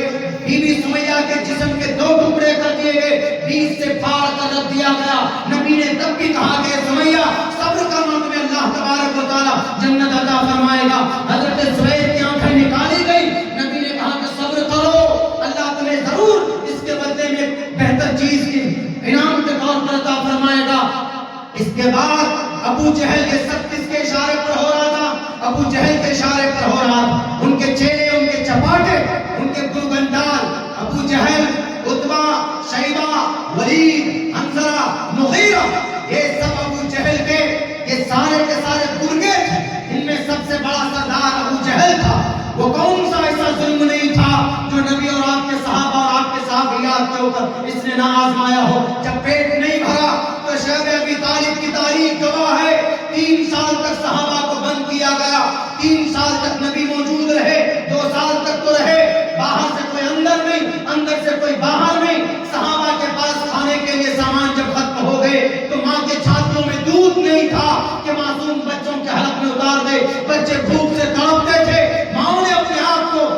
بی بی سمیہ کے جسم کے 2 ٹکڑے کر دیے گئے، 20 سے پھاڑ کر رکھ دیا گیا. نبی نے تب بھی کہا کہ سمیہ صبر کرنا، تمہیں اللہ تبارک و تعالی جنت عطا فرمائے گا. حضرت زبیر کی آنکھیں نکالی گئی، نبی نے کہا کہ صبر کرو، اللہ تمہیں ضرور اس کے بدلے میں بہتر چیز کی انعام کے طور پر عطا فرمائے گا. اس کے بعد ابو جہل، یہ سب کس کے اشارے پر ہو رہا تھا؟ ابو جہل کے اشارے پر ہو رہا تھا. ان کے چہرے، ان کے چپاٹے، ان کے گلگندال، ابو جہل، عتبہ، شیبہ، ولید، حنظلہ، مغیرہ، یہ سب ابو جہل کے یہ سارے کے سارے گرگے تھے. ان میں سب سے بڑا سردار ابو جہل تھا. وہ کون سا ایسا ظلم نہیں تھا جو نبی اور آپ کے صحابہ اور آپ کے صحابیات کے اوپر اس نے نہ آزمایا ہو. جب پیٹ نہیں بھرا تو شیخ ابی طالب کی تاریخ گواہ ہے، 3 سال تک صحابہ کو بند کیا گیا. 3 سال تک نبی موجود رہے، 2 سال تک تو رہے، باہر سے کوئی اندر نہیں، اندر سے کوئی باہر نہیں. صحابہ کے پاس کھانے کے لیے سامان جب ختم ہو گئے تو ماں کے چھاتیوں میں دودھ نہیں تھا کہ معصوم بچوں کے حلق میں اتار دے. بچے بھوک سے تڑپتے تھے. ماں نے اپنے آپ کو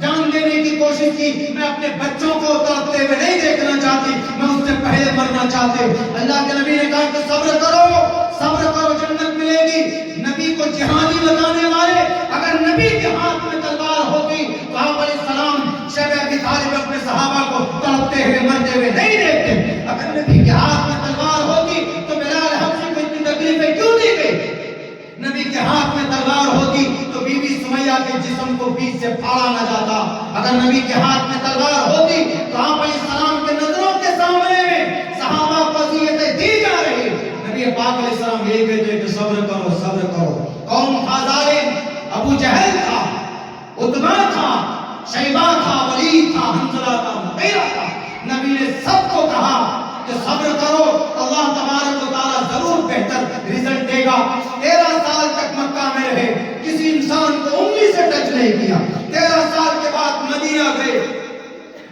جان دینے کی کوشش کی. میں اپنے بچوں کو تڑپتے ہوئے نہیں دیکھنا چاہتی، میں اس سے پہلے مرنا چاہتی. اللہ کے نبی نے کہا کہ صبر کرو، جنت ملے گی. نبی کو جہادی بتانے والے اگر نبی کے ہاتھ میں تلوار ہوتی تو آپ علیہ السلام شیخ ابی طالب اپنے صحابہ کو تڑپتے ہوئے مرتے ہوئے نہیں دیکھتے. اگر نبی کے ہاتھ میں تلوار ہوتی تو بلال حبشی کو اتنی تکلیفیں کیوں دی گئی؟ نبی کے ہاتھ میں تلوار ہوتی जिस्म को बीच से फाड़ा न जाता। अगर नबी के हाथ में तलवार होती तो आप अलैहिस्सलाम के नजरों के सामने में सहाबा को अज़ियतें दी जा रही। नबी पाक अलैहिस्सलाम ये कहते कि सब्र करो, सब्र करो। कौन था जालिम? अबू जहल था, उतबा था, शैबा था, वलीद था, हंज़ला था, मुग़ीरा था। नबी ने सबको कहा कि सब्र करो, अल्लाह तबारक व तआला जरूर बेहतर रिजल्ट देगा। 13 साल तक मक्का में रहे, किसी इंसान को उंगली से टच नहीं किया। 13 साल के बाद मदीना गए,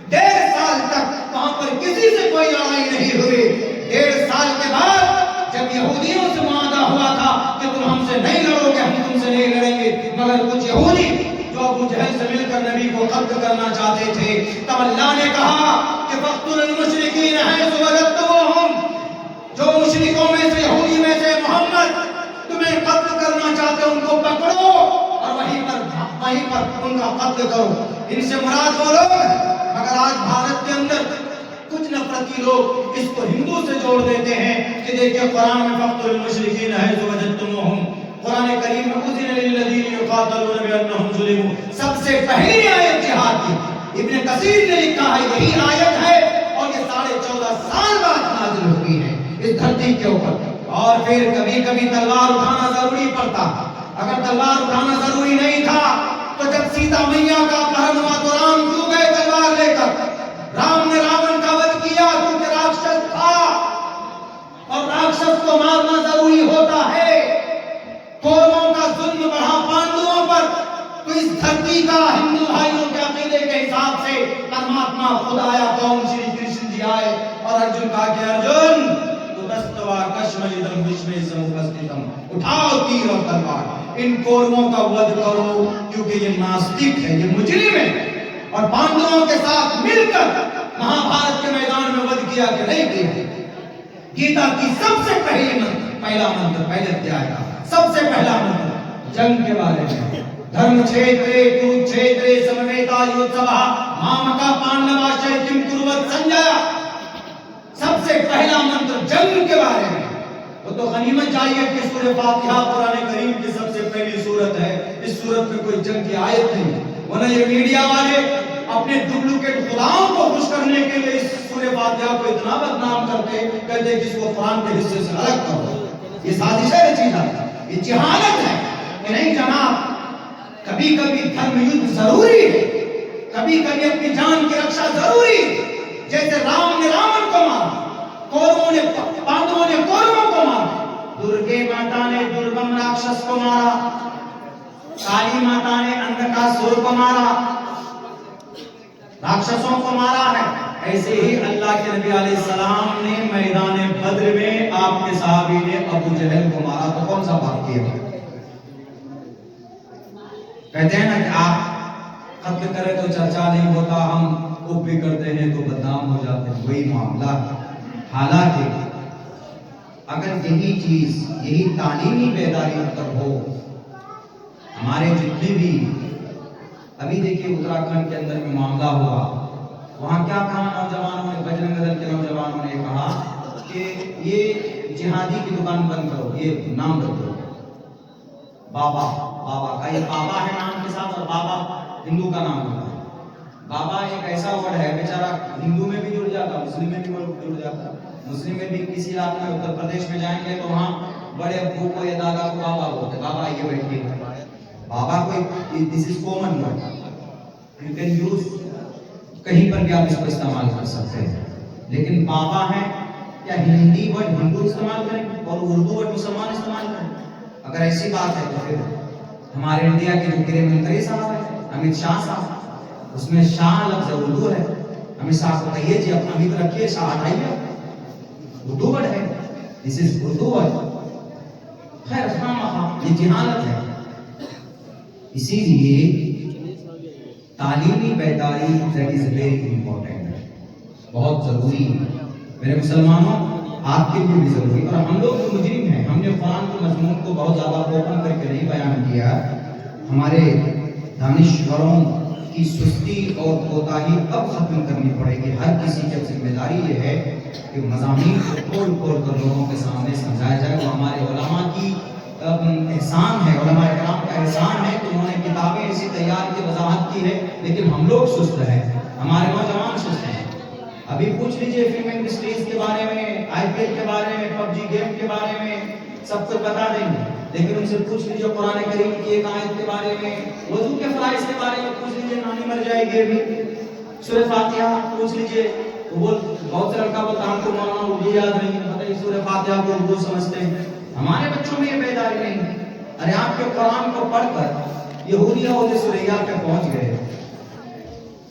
1.5 साल तक वहां पर किसी से कोई लड़ाई नहीं हुई। 1.5 साल के बाद जब यहूदियों से वादा हुआ था कि तुम हमसे नहीं लड़ोगे, हम तुमसे नहीं लड़ेंगे, मगर कुछ यहूदी जो अबू जहल से मिलकर नबी को कत्ल करना चाहते थे, तब अल्लाह ने कहा कि फ़क़्तुल मुशरिकीन हैज़ु वजदतमूहुम, जो मुशरिकों में से, यहूदी में से मोहम्मद तुम्हें कत्ल करना चाहते हैं उनको पकड़ो और वहीं पर उनका कत्ल करो। इनसे मुराद वो लोग, मगर आज भारत के अंदर कुछ नफरती लोग इसको हिंदू से जोड़ देते हैं कि देखिए कुरान में फ़क़्तुल मुशरिकीन हैज़ु वजदतमूहुम, कुरान करीम में उज़िन लिल्लज़ीना युक़ातलूना बिअन्नहुम ज़ुलिमू, सबसे पहली आयत जिहाद की। इब्न कसीर ने लिखा है यही आयत है और ये 14.5 साल बाद नाज़िल हुई है इस धरती के ऊपर। और फिर कभी कभी तलवार उठाना जरूरी पड़ता। अगर तलवार उठाना जरूरी नहीं था तो जब सीता मैया का अपहरण हुआ तो राम क्यों गए तलवार लेकर? राम ने रावण का वध किया क्योंकि राक्षस था और राक्षस को मारना जरूरी होता है। कौरवों का जुल्म बढ़ा पांडवों पर, तो इस धरती का हिंदू भाइयों के अकीदे के हिसाब से परमात्मा खुद आया, कौन श्री कृष्ण जी आए और अर्जुन कहा कि अर्जुन तुदस्तवा कश्मलिदम विश्वे समुपस्थितम, उठाओ तीर और तलवार, इन कौरवों का वध करो क्योंकि ये नास्तिक है, ये मुजरिम है। और पांडवों के साथ मिलकर महाभारत के मैदान में वध किया कि नहीं किया? गीता की सबसे पहला मंत्र, पहले अध्याय का सबसे पहला मंत्र जंग के बारे में। धर्म क्षेत्रे कुरुक्षेत्रे समवेतायुत्सवः मामका पांडवाश्चैत्यं कुर्वत् संजय। सबसे पहला मंत्र जंग के बारे में। वो तो गनीमत चाहिए कि सूरह फातिहा कुरान करीम की सबसे पहली सूरत है, इस सूरत में कोई जंग की आयत नहीं। वरना ये मीडिया वाले अपने डुप्लीकेट खुदाओं को खुश करने के लिए इस सूरह फातिहा को इतना बदनाम करते कहते कि इसको कुरान के हिस्से से अलग करो। ये साजिश है रचीला, ये जिहालत है कि नहीं जनाब। कभी कभी धर्म युद्ध जरूरी है, कभी कभी अपनी जान की रक्षा जरूरी है। जैसे राम ने रावण को मारा, कौरवों ने पांडवों ने कौरवों को मारा, दुर्गे माता ने दुर्गम राक्षस को मारा, काली माता ने अंधकासुर को मारा, राक्षसों को मारा है। ऐसे ही अल्लाह के नबी अलैहिस्सलाम ने मैदान बद्र में आपके सहाबी ने अबू जहल को मारा, तो कौन सा पाप किया? कहते हैं ना कि आप कत्ल करें तो चर्चा नहीं होता, हम कुछ भी करते हैं तो बदनाम हो जाते हैं, वही मामला। हालांकि अगर यही चीज, यही तालीमी बेदारी मतलब हो, हमारे जितने भी, अभी देखिए उत्तराखंड के अंदर में मामला हुआ, वहां क्या कहा नौजवानों ने, बजरंग दल के नौजवानों ने कहा कि ये जिहादी की दुकान बंद करो, ये नाम बदलो, बाबा, बाबा का ये बाबा है नाम के साथ, और बाबा हिंदू का नाम होता है। बाबा एक ऐसा वर्ड है, बेचारा हिंदू में भी जुड़ जाता, मुस्लिम में भी जुड़ जाता। मुस्लिम में भी किसी इलाके में, उत्तर प्रदेश में जाएंगे तो वहाँ बड़े अब्बू को या दादा को बाबा बोलते, बाबा ये बैठिए। बाबा को this is common word, you can use, कहीं पर भी आप इसको इस्तेमाल कर सकते हैं। लेकिन बाबा है क्या हिंदी वर्ड हिंदू इस्तेमाल करें और उर्दू वर्ड मुसलमान इस्तेमाल करें? अगर ऐसी बात है तो फिर हमारे इंडिया के जो गृह मंत्री साहब है अमित शाह साहब, उसमें शाह लफ्ज उर्दू है। अमित शाह को कहिए जी अपना मित्र रखिए, शाह हटाइए, उर्दू वर्ड है, दिस इज उर्दू वर्ड। खैर ये जिहालत है। इसीलिए तालीमी बेदारी दैट इज वेरी इंपॉर्टेंट, बहुत जरूरी है मेरे मुसलमानों, आपके लिए भी जरूरी। और हम लोग तो मुजरिम हैं, हमने कुरान के मजमून को बहुत ज्यादा ओपन करके नहीं बयान किया। हमारे दानिश्वरों की सुस्ती और कोताही कब खत्म करनी पड़ेगी? हर किसी की जिम्मेदारी ये है कि मज़ामीन को खोल खोल कर लोगों के सामने समझाया जाए। वो हमारे उलमा की एहसान है, उलमा इकराम का एहसान है कि उन्होंने किताबें इसी तैयार की वजाहत की है, लेकिन हम लोग सुस्त हैं, हमारे नौजवान सुस्त हैं। अभी पूछ लीजिए फिल्म इंडस्ट्रीज के बारे में, आईपीएल के बारे में, पबजी गेम के बारे में, सब कुछ बता देंगे, लेकिन उनसे पूछ लीजिए कुरान करीम की एक आयत के बारे में, वजू के फराइज के बारे में पूछ लीजिए, नानी मर जाएगी अभी, सूरह फातिहा पूछ लीजिए, वो बहुत से लड़का बोलता हमको मौलाना उर्दू याद नहीं है, बताइए सूरह फातिहा को उर्दू समझते हैं, हमारे बच्चों में ये बेदारी नहीं है। अरे आपके कुरान को पढ़कर यहूदिया होते सुरैया पे पहुंच गए।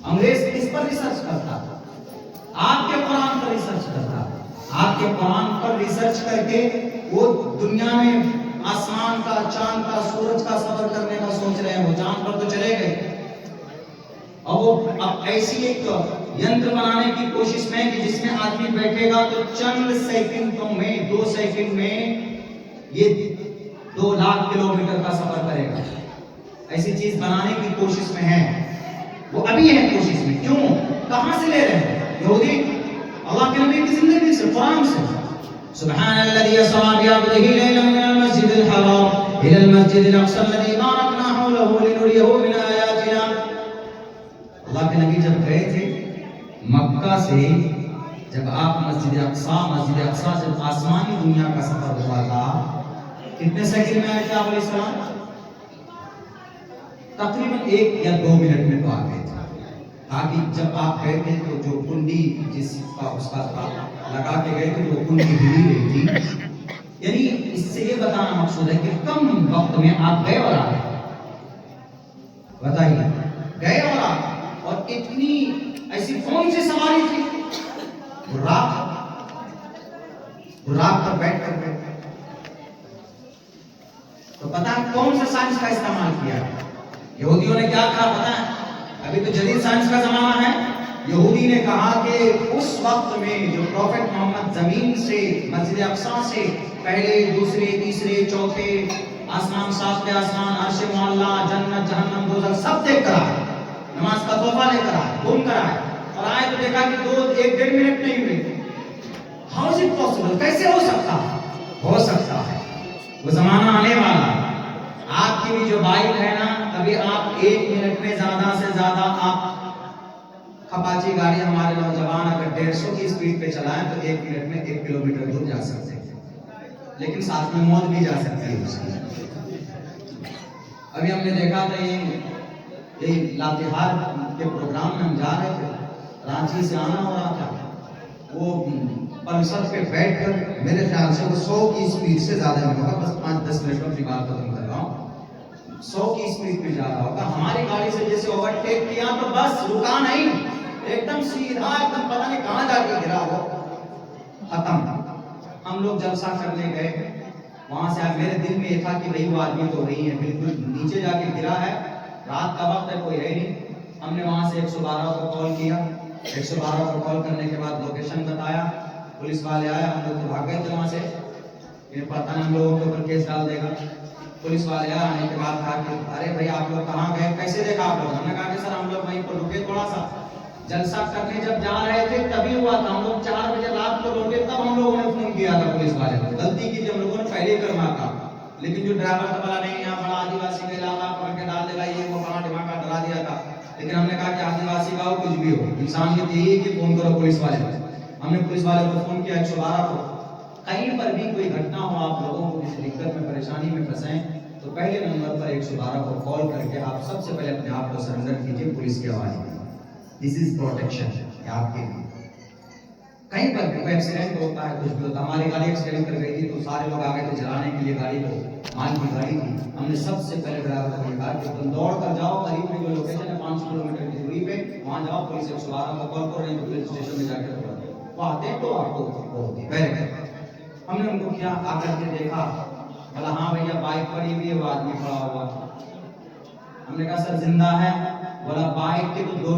अंग्रेज किस पर रिसर्च करता? आपके कुरान पर रिसर्च करता। आपके कुरान पर रिसर्च करके वो दुनिया में आसमान का, चांद का, सूरज का सफर करने का सोच रहे हैं, वो चांद पर तो चले गए। अब वो अब ऐसी एक यंत्र बनाने की कोशिश में कि जिसमें आदमी बैठेगा तो चंद सेकंडों में, 2 सेकंड में ये 2 लाख किलोमीटर का सफर करेगा। ऐसी चीज बनाने की कोशिश में है, वो अभी है कोशिश में। क्यों? कहां से ले रहे हैं? यहूदी अल्लाह के नबी की जिंदगी से, कुरान से। सुब्हानल्लज़ी अस्रा बिअब्दिही लैलन मिनल मस्जिदिल हराम इलल मस्जिदिल अक़सा अल्लज़ी बारकना हौलहु लिनुरियहु मिन आयातिना। अल्लाह के नबी जब गए थे मक्का से, जब आप मस्जिद अक़सा से आसमानी दुनिया का सफर हुआ था, कितने सेकंड में आए थे आप अलैहिस्सलाम? तकरीबन 1 या 2 मिनट में तो आ गए थे। ताकि जब आप गए थे तो जो कुंडी जिसका उसका लगा के गए थे वो कुंडी हिली रही थी। यानी इससे ये बताना मकसूद है कि कम वक्त में आप गए और आ गए। बताइए, गए और आ गए। और इतनी ऐसी कौन सी सवारी थी? बुर्राक पर बैठ कर गए। तो पता है कौन सा साइंस का इस्तेमाल किया? यहूदियों ने क्या कहा पता है? अभी तो जदीद साइंस का जमाना है। यहूदी ने कहा कि उस वक्त में जो प्रॉफेट मोहम्मद जमीन से, मस्जिद अक़सा से पहले, दूसरे, तीसरे, चौथे आसमान, 7वें आसमान, अर्श मुअल्ला, जन्नत, जहन्नम, दोज़ख सब देख कर आए, नमाज का तोहफा लेकर आए, घूम कर आए, और आए तो देखा कि 1-1.5 मिनट नहीं हुए। How is it possible? कैसे हो सकता है? हो सकता है, वो जमाना आने वाला है। आपकी भी जो बाइक है ना, अभी आप 1 मिनट में ज्यादा से ज्यादा आप अपाची गाड़ी, हमारे नौजवान अगर 150 की स्पीड पे चलाएं तो 1 मिनट में 1 किलोमीटर दूर जा सकते हैं, लेकिन साथ में मौत भी जा सकती है उसकी। अभी हमने देखा था ये लातेहार के प्रोग्राम में हम जा रहे थे, रांची से आना हो रहा था, वो पल्सर पे बैठकर मेरे ख्याल से वो 100 की स्पीड से ज्यादा नहीं होगा, बस 5-10 मिनट में अपनी बात खत्म कर रहा हूँ, 100 की स्पीड पे जा रहा होगा। हमारी गाड़ी से जैसे ओवरटेक किया तो बस रुका नहीं, एकदम सीधा, एकदम पता नहीं कहां जाके गिरा वो, खत्म। हम लोग जलसा करने गए, वहां से मेरे दिल में ये था कि भाई वो आदमी तो वही है, बिल्कुल नीचे जाके गिरा है, रात का वक्त है, कोई है नहीं। हमने वहां से 112 को कॉल किया, 112 को कॉल करने के बाद लोकेशन बताया, पुलिस वाले आए, हम लोग तो भाग गए थे वहां से, ये पता नहीं हम लोगों के ऊपर केस डाल देगा। पुलिस वाले आने के बाद कहा कि अरे भाई आप लोग कहाँ गए, कैसे देखा आप लोग? हमने कहा कि सर हम लोग वहीं पर रुके, थोड़ा सा जलसा करने जब जा रहे थे तभी हुआ था, हम लोग 4 बजे रात को लौटे, तब हम लोगों ने फोन किया था पुलिस वाले को। गलती की हम लोगों ने पहले करना था, लेकिन जो ड्राइवर था बोला नहीं यहाँ बड़ा आदिवासी का इलाका, पकड़ के डाल देगा, ये वो बड़ा दिमाग का डरा दिया था। लेकिन हमने कहा कि आदिवासी का हो कुछ भी हो, इंसानियत यही है कि फोन करो पुलिस वाले को। हमने पुलिस वाले को फोन किया 112 को। कहीं पर भी कोई घटना हो, आप लोगों को किसी दिक्कत में, परेशानी में फंसे तो पहले नंबर पर 112 को कॉल करके आप सबसे पहले अपने आप को सरेंडर कीजिए पुलिस के हवाले में। दिस इज प्रोटेक्शन आपके लिए। कहीं पर भी कोई एक्सीडेंट होता है, कुछ भी होता है, हमारी गाड़ी एक्सीडेंट कर गई थी तो सारे लोग आ गए थे जलाने के लिए गाड़ी को, माल की गाड़ी थी। हमने सबसे पहले ड्राइवर को कहा कि तुम दौड़ कर जाओ, करीब में जो लोकेशन है 5 किलोमीटर की दूरी पे, वहां जाओ, पुलिस 112 को कॉल करो, नहीं तो पुलिस स्टेशन में जाकर वो आते हैं तो आपको होती है। हमने उनको किया, आकर के देखा, बोला हाँ भैया बाइक पड़ी हुई है, वो आदमी पड़ा हुआ। हमने कहा सर जिंदा है? बोला बाइक के तो 2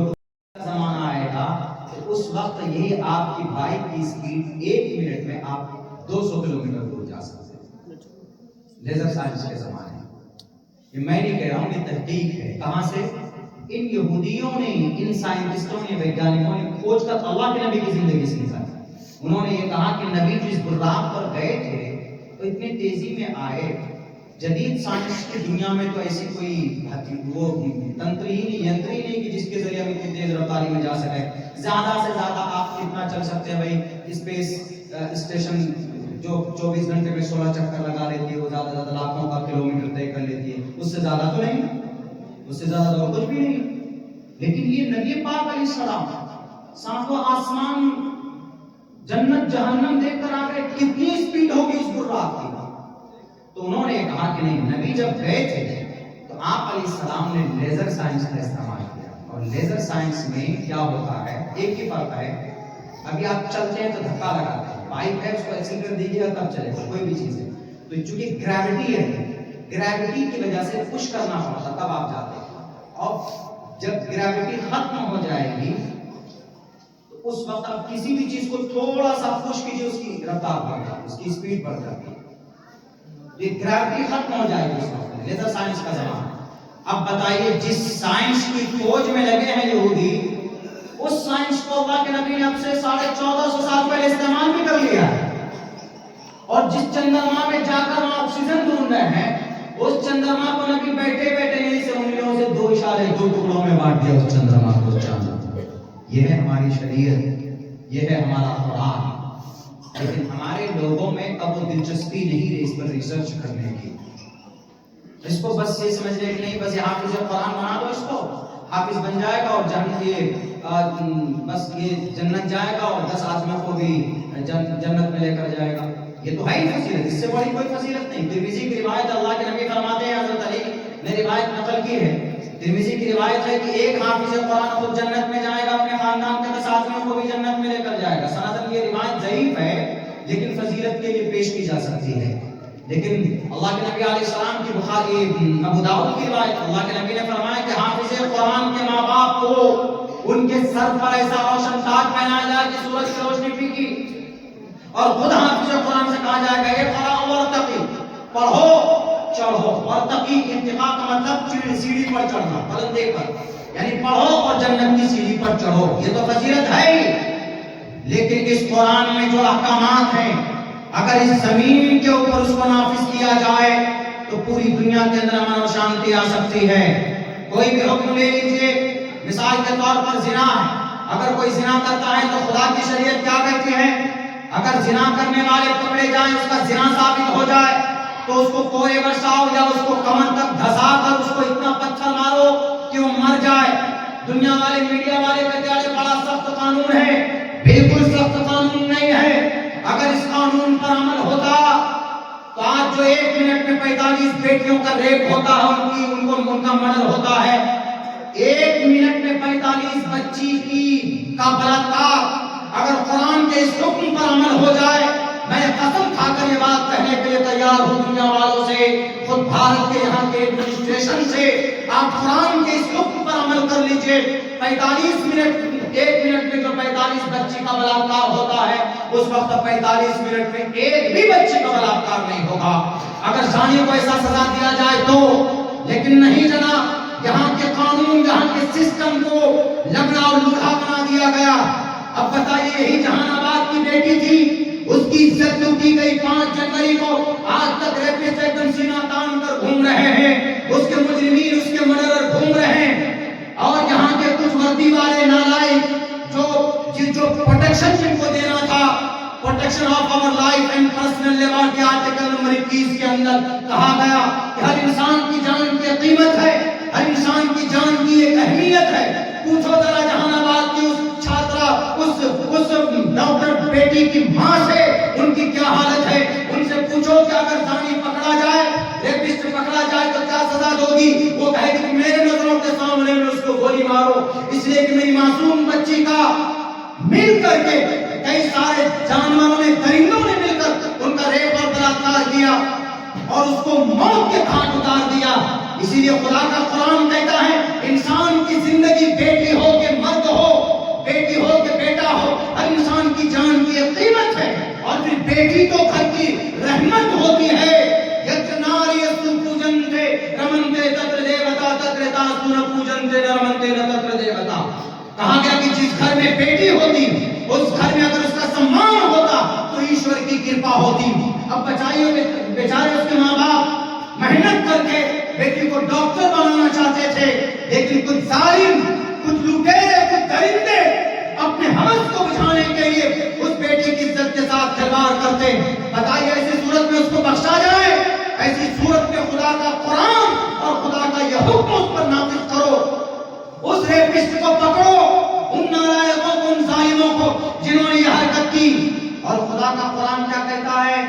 जमाना आएगा तो उस वक्त ये आपकी बाइक की स्पीड 1 मिनट में आप 200 किलोमीटर दूर जा सकते हैं। लेजर साइंस के जमाने, ये मैं नहीं कह रहा हूँ, ये तहकीक है। कहां से? इन यहूदियों ने, इन साइंटिस्टों ने, वैज्ञानिकों ने खोज कर अल्लाह के नबी की जिंदगी से निकाली। उन्होंने ये कहा कि नबी जिस बुर्राक पर गए थे तो इतनी तेजी में आए जदीद साइंस की दुनिया में तो ऐसी कोई वो तंत्र ही नहीं, यंत्र ही नहीं कि जिसके जरिए हम इतनी तेज रफ्तारी में जा सके। ज्यादा से ज्यादा आप कितना चल सकते हैं भाई, स्पेस स्टेशन जो 24 घंटे में 16 चक्कर लगा लेती है, वो ज्यादा ज्यादा लाखों का किलोमीटर तय कर लेती है, उससे ज्यादा तो नहीं, उससे ज्यादा तो कुछ भी नहीं। लेकिन ये नबी पाक अलैहिस्सलाम सातवां आसमान जन्नत जहन्नम देखकर आ गए, कितनी स्पीड होगी उस बुर्राक की। तो उन्होंने कहा कि नहीं, नबी जब गए थे तो आप अलैहिस्सलाम ने लेजर साइंस का इस्तेमाल किया। और लेजर साइंस में क्या होता है, एक ही फर्क है, अभी आप चलते हैं तो धक्का लगाते हैं, बाइक है उसको एक्सीलरेटर दीजिएगा तब चलेगा, कोई भी चीज है। तो चूंकि ग्रेविटी है, ग्रेविटी की वजह से पुश करना पड़ता तब आप जाते हैं। और जब ग्रेविटी खत्म हो जाएगी तो उस वक्त आप किसी भी चीज को थोड़ा सा पुश कीजिए, उसकी रफ्तार बढ़ जाती है, उसकी स्पीड बढ़ जाती है। ये ग्रेविटी खत्म हो जाएगी उस वक्त, लेजर साइंस का जमाना। अब बताइए, जिस साइंस की खोज में लगे हैं यहूदी, उस साइंस को अल्लाह के नबी ने अब से 1450 साल पहले इस्तेमाल भी कर लिया है। और जिस चंद्रमा में जाकर वहां ऑक्सीजन ढूंढ रहे हैं, उस चंद्रमा को नबी बैठे बैठे यहीं से उंगलियों से 2 इशारे 2 टुकड़ों में बांट दिया उस चंद्रमा को, चांद। यह है हमारी शरीयत, यह है हमारा कुरान। लेकिन हमारे लोगों में अब वो दिलचस्पी नहीं रही इस पर रिसर्च करने की। इसको बस ये समझ रहे कि नहीं, बस ये हाफिज कुरान बना दो, इसको हाफिज बन जाएगा और बस ये जन्नत जाएगा और 10 आदमियों को भी जन्नत में लेकर जाएगा। ये तो है ही फजीलत, इससे बड़ी कोई फजीलत नहीं। तिरमिजी की रिवायत, अल्लाह के नबी फरमाते हैं, हजरत अली ने रिवायत नकल की है, तिरमिजी की रिवायत है कि एक हाफिज कुरान खुद जन्नत में जाएगा, अपने खानदान के 10 आदमियों को भी जन्नत में लेकर जाएगा। सनातन ये रिवायत ज़ईफ है, लेकिन फजीलत के लिए पेश की जा सकती है। लेकिन अल्लाह के नबी अलैहिस्सलाम की बुखारी अबू दाऊद की रिवायत, अल्लाह के नबी ने फरमाया कि हाफिज कुरान के माँ बाप को उनके सर पर ऐसा रोशन ताज पहनाया जाए कि सूरज की रोशनी फीकी, और खुद हाफिज कुरान से कहा जाएगा ये क़ुरान वर्तक़ी, पढ़ो चढ़ो। वर्तक़ी इंतिक़ा का मतलब सीढ़ी पर चढ़ना, बुलंदी पर, यानी पढ़ो और जन्नत की सीढ़ी पर चढ़ो। ये तो फजीलत है ही, लेकिन इस कुरान में जो अहकामात हैं, अगर इस जमीन के ऊपर उसको नाफिज किया जाए तो पूरी दुनिया के अंदर अमन और शांति आ सकती है। कोई भी हुक्म ले लीजिए, मिसाल के तौर पर जिना है, अगर कोई जिना करता है तो खुदा की शरीयत क्या कहती है, अगर जिना करने वाले पकड़े जाएं, उसका जिना साबित हो जाए तो उसको कोरे बरसाओ या उसको कमर तक धसा कर उसको इतना पत्थर मारो कि वो मर जाए। दुनिया वाले, मीडिया वाले कहते हैं बड़ा सख्त कानून है, बिल्कुल सख्त कानून नहीं है। अगर इस कानून पर अमल होता तो आज जो 1 मिनट में 45 बेटियों का रेप होता है, उनका मर्डर होता है, 1 मिनट में 45 बच्ची का बलात्कार, अगर कुरान के इस हुक्म पर अमल हो जाए, मैं कसम खाकर ये बात कहने के लिए तैयार हूं दुनिया वालों से, खुद भारत के यहाँ के एडमिनिस्ट्रेशन से, आप कुरान के इस हुक्म पर अमल कर लीजिए। 45 मिनट, 1 मिनट में जो 45 बच्ची का बलात्कार होता है, उस वक्त 45 मिनट में एक भी बच्ची का बलात्कार नहीं होगा, अगर जानी को ऐसा सजा दिया जाए तो। लेकिन नहीं जनाब, यहाँ के कानून, यहाँ के सिस्टम को लगड़ा और लूल्हा बना दिया गया। अब बताइए, यही जहानाबाद की बेटी थी, उसकी इज्जत लूटी गई 5 जनवरी को, आज तक रेपिस्ट एकदम सीना तान कर घूम रहे हैं, उसके मुजरिमीन, उसके मर्डरर घूम रहे हैं। और यहाँ के कुछ वर्दी वाले नालायक जो प्रोटेक्शन जिनको देना था, protection of our life and personal liberty, article number 21 के अंदर कहा गया कि हर इंसान की जान की कीमत है, हर इंसान की जान की एक अहमियत है। पूछो जरा जहानाबाद की उस छात्रा, उस डॉक्टर बेटी की मां से, उनकी क्या हालत है, उनसे पूछो कि अगर जानी पकड़ा जाए, रेपिस्ट पकड़ा जाए तो क्या सजा दोगी। वो कहेगी कि मेरे नजरों के सामने में उसको गोली मारो, इसलिए कि मेरी मासूम बच्ची का मिल करके कई सारे जानवरों ने, परिंदों ने मिलकर उनका रेप और बलात्कार किया और उसको मौत के घाट उतार दिया। इसीलिए खुदा का कुरान कहता है, इंसान की जिंदगी बेटी हो के मर्द हो, बेटी हो के बेटा हो, हर इंसान की जान की एक कीमत है। और फिर बेटी तो घर की रहमत होती है। यज्ञनारी यस्तु पूजन्ते रमन्ते तत्र देवता तत्र तासुर पूजन्ते रमन्ते न तत्र देवता। कहा गया कि जिस घर में बेटी होती, उस घर में अगर उसका सम्मान होता तो ईश्वर की कृपा होती। अब बचाइए बेचारे उसके माँ बाप, मेहनत करके बेटी को डॉक्टर बनाना चाहते थे, लेकिन कुछ जालिम, कुछ लुटेरे, कुछ दरिंदे अपने हवस को बुझाने के लिए उस बेटी की इज्जत के साथ खिलवाड़ करते। बताइए ऐसी सूरत में उसको बख्शा जाए? ऐसी सूरत में खुदा का कुरान और खुदा का यह हुक्म उस पर नाफिज करो, उस रेपिस्ट को पकड़ो, उन नालायकों को, उन जालिमों को जिन्होंने यह हरकत की। और खुदा का कुरान क्या कहता है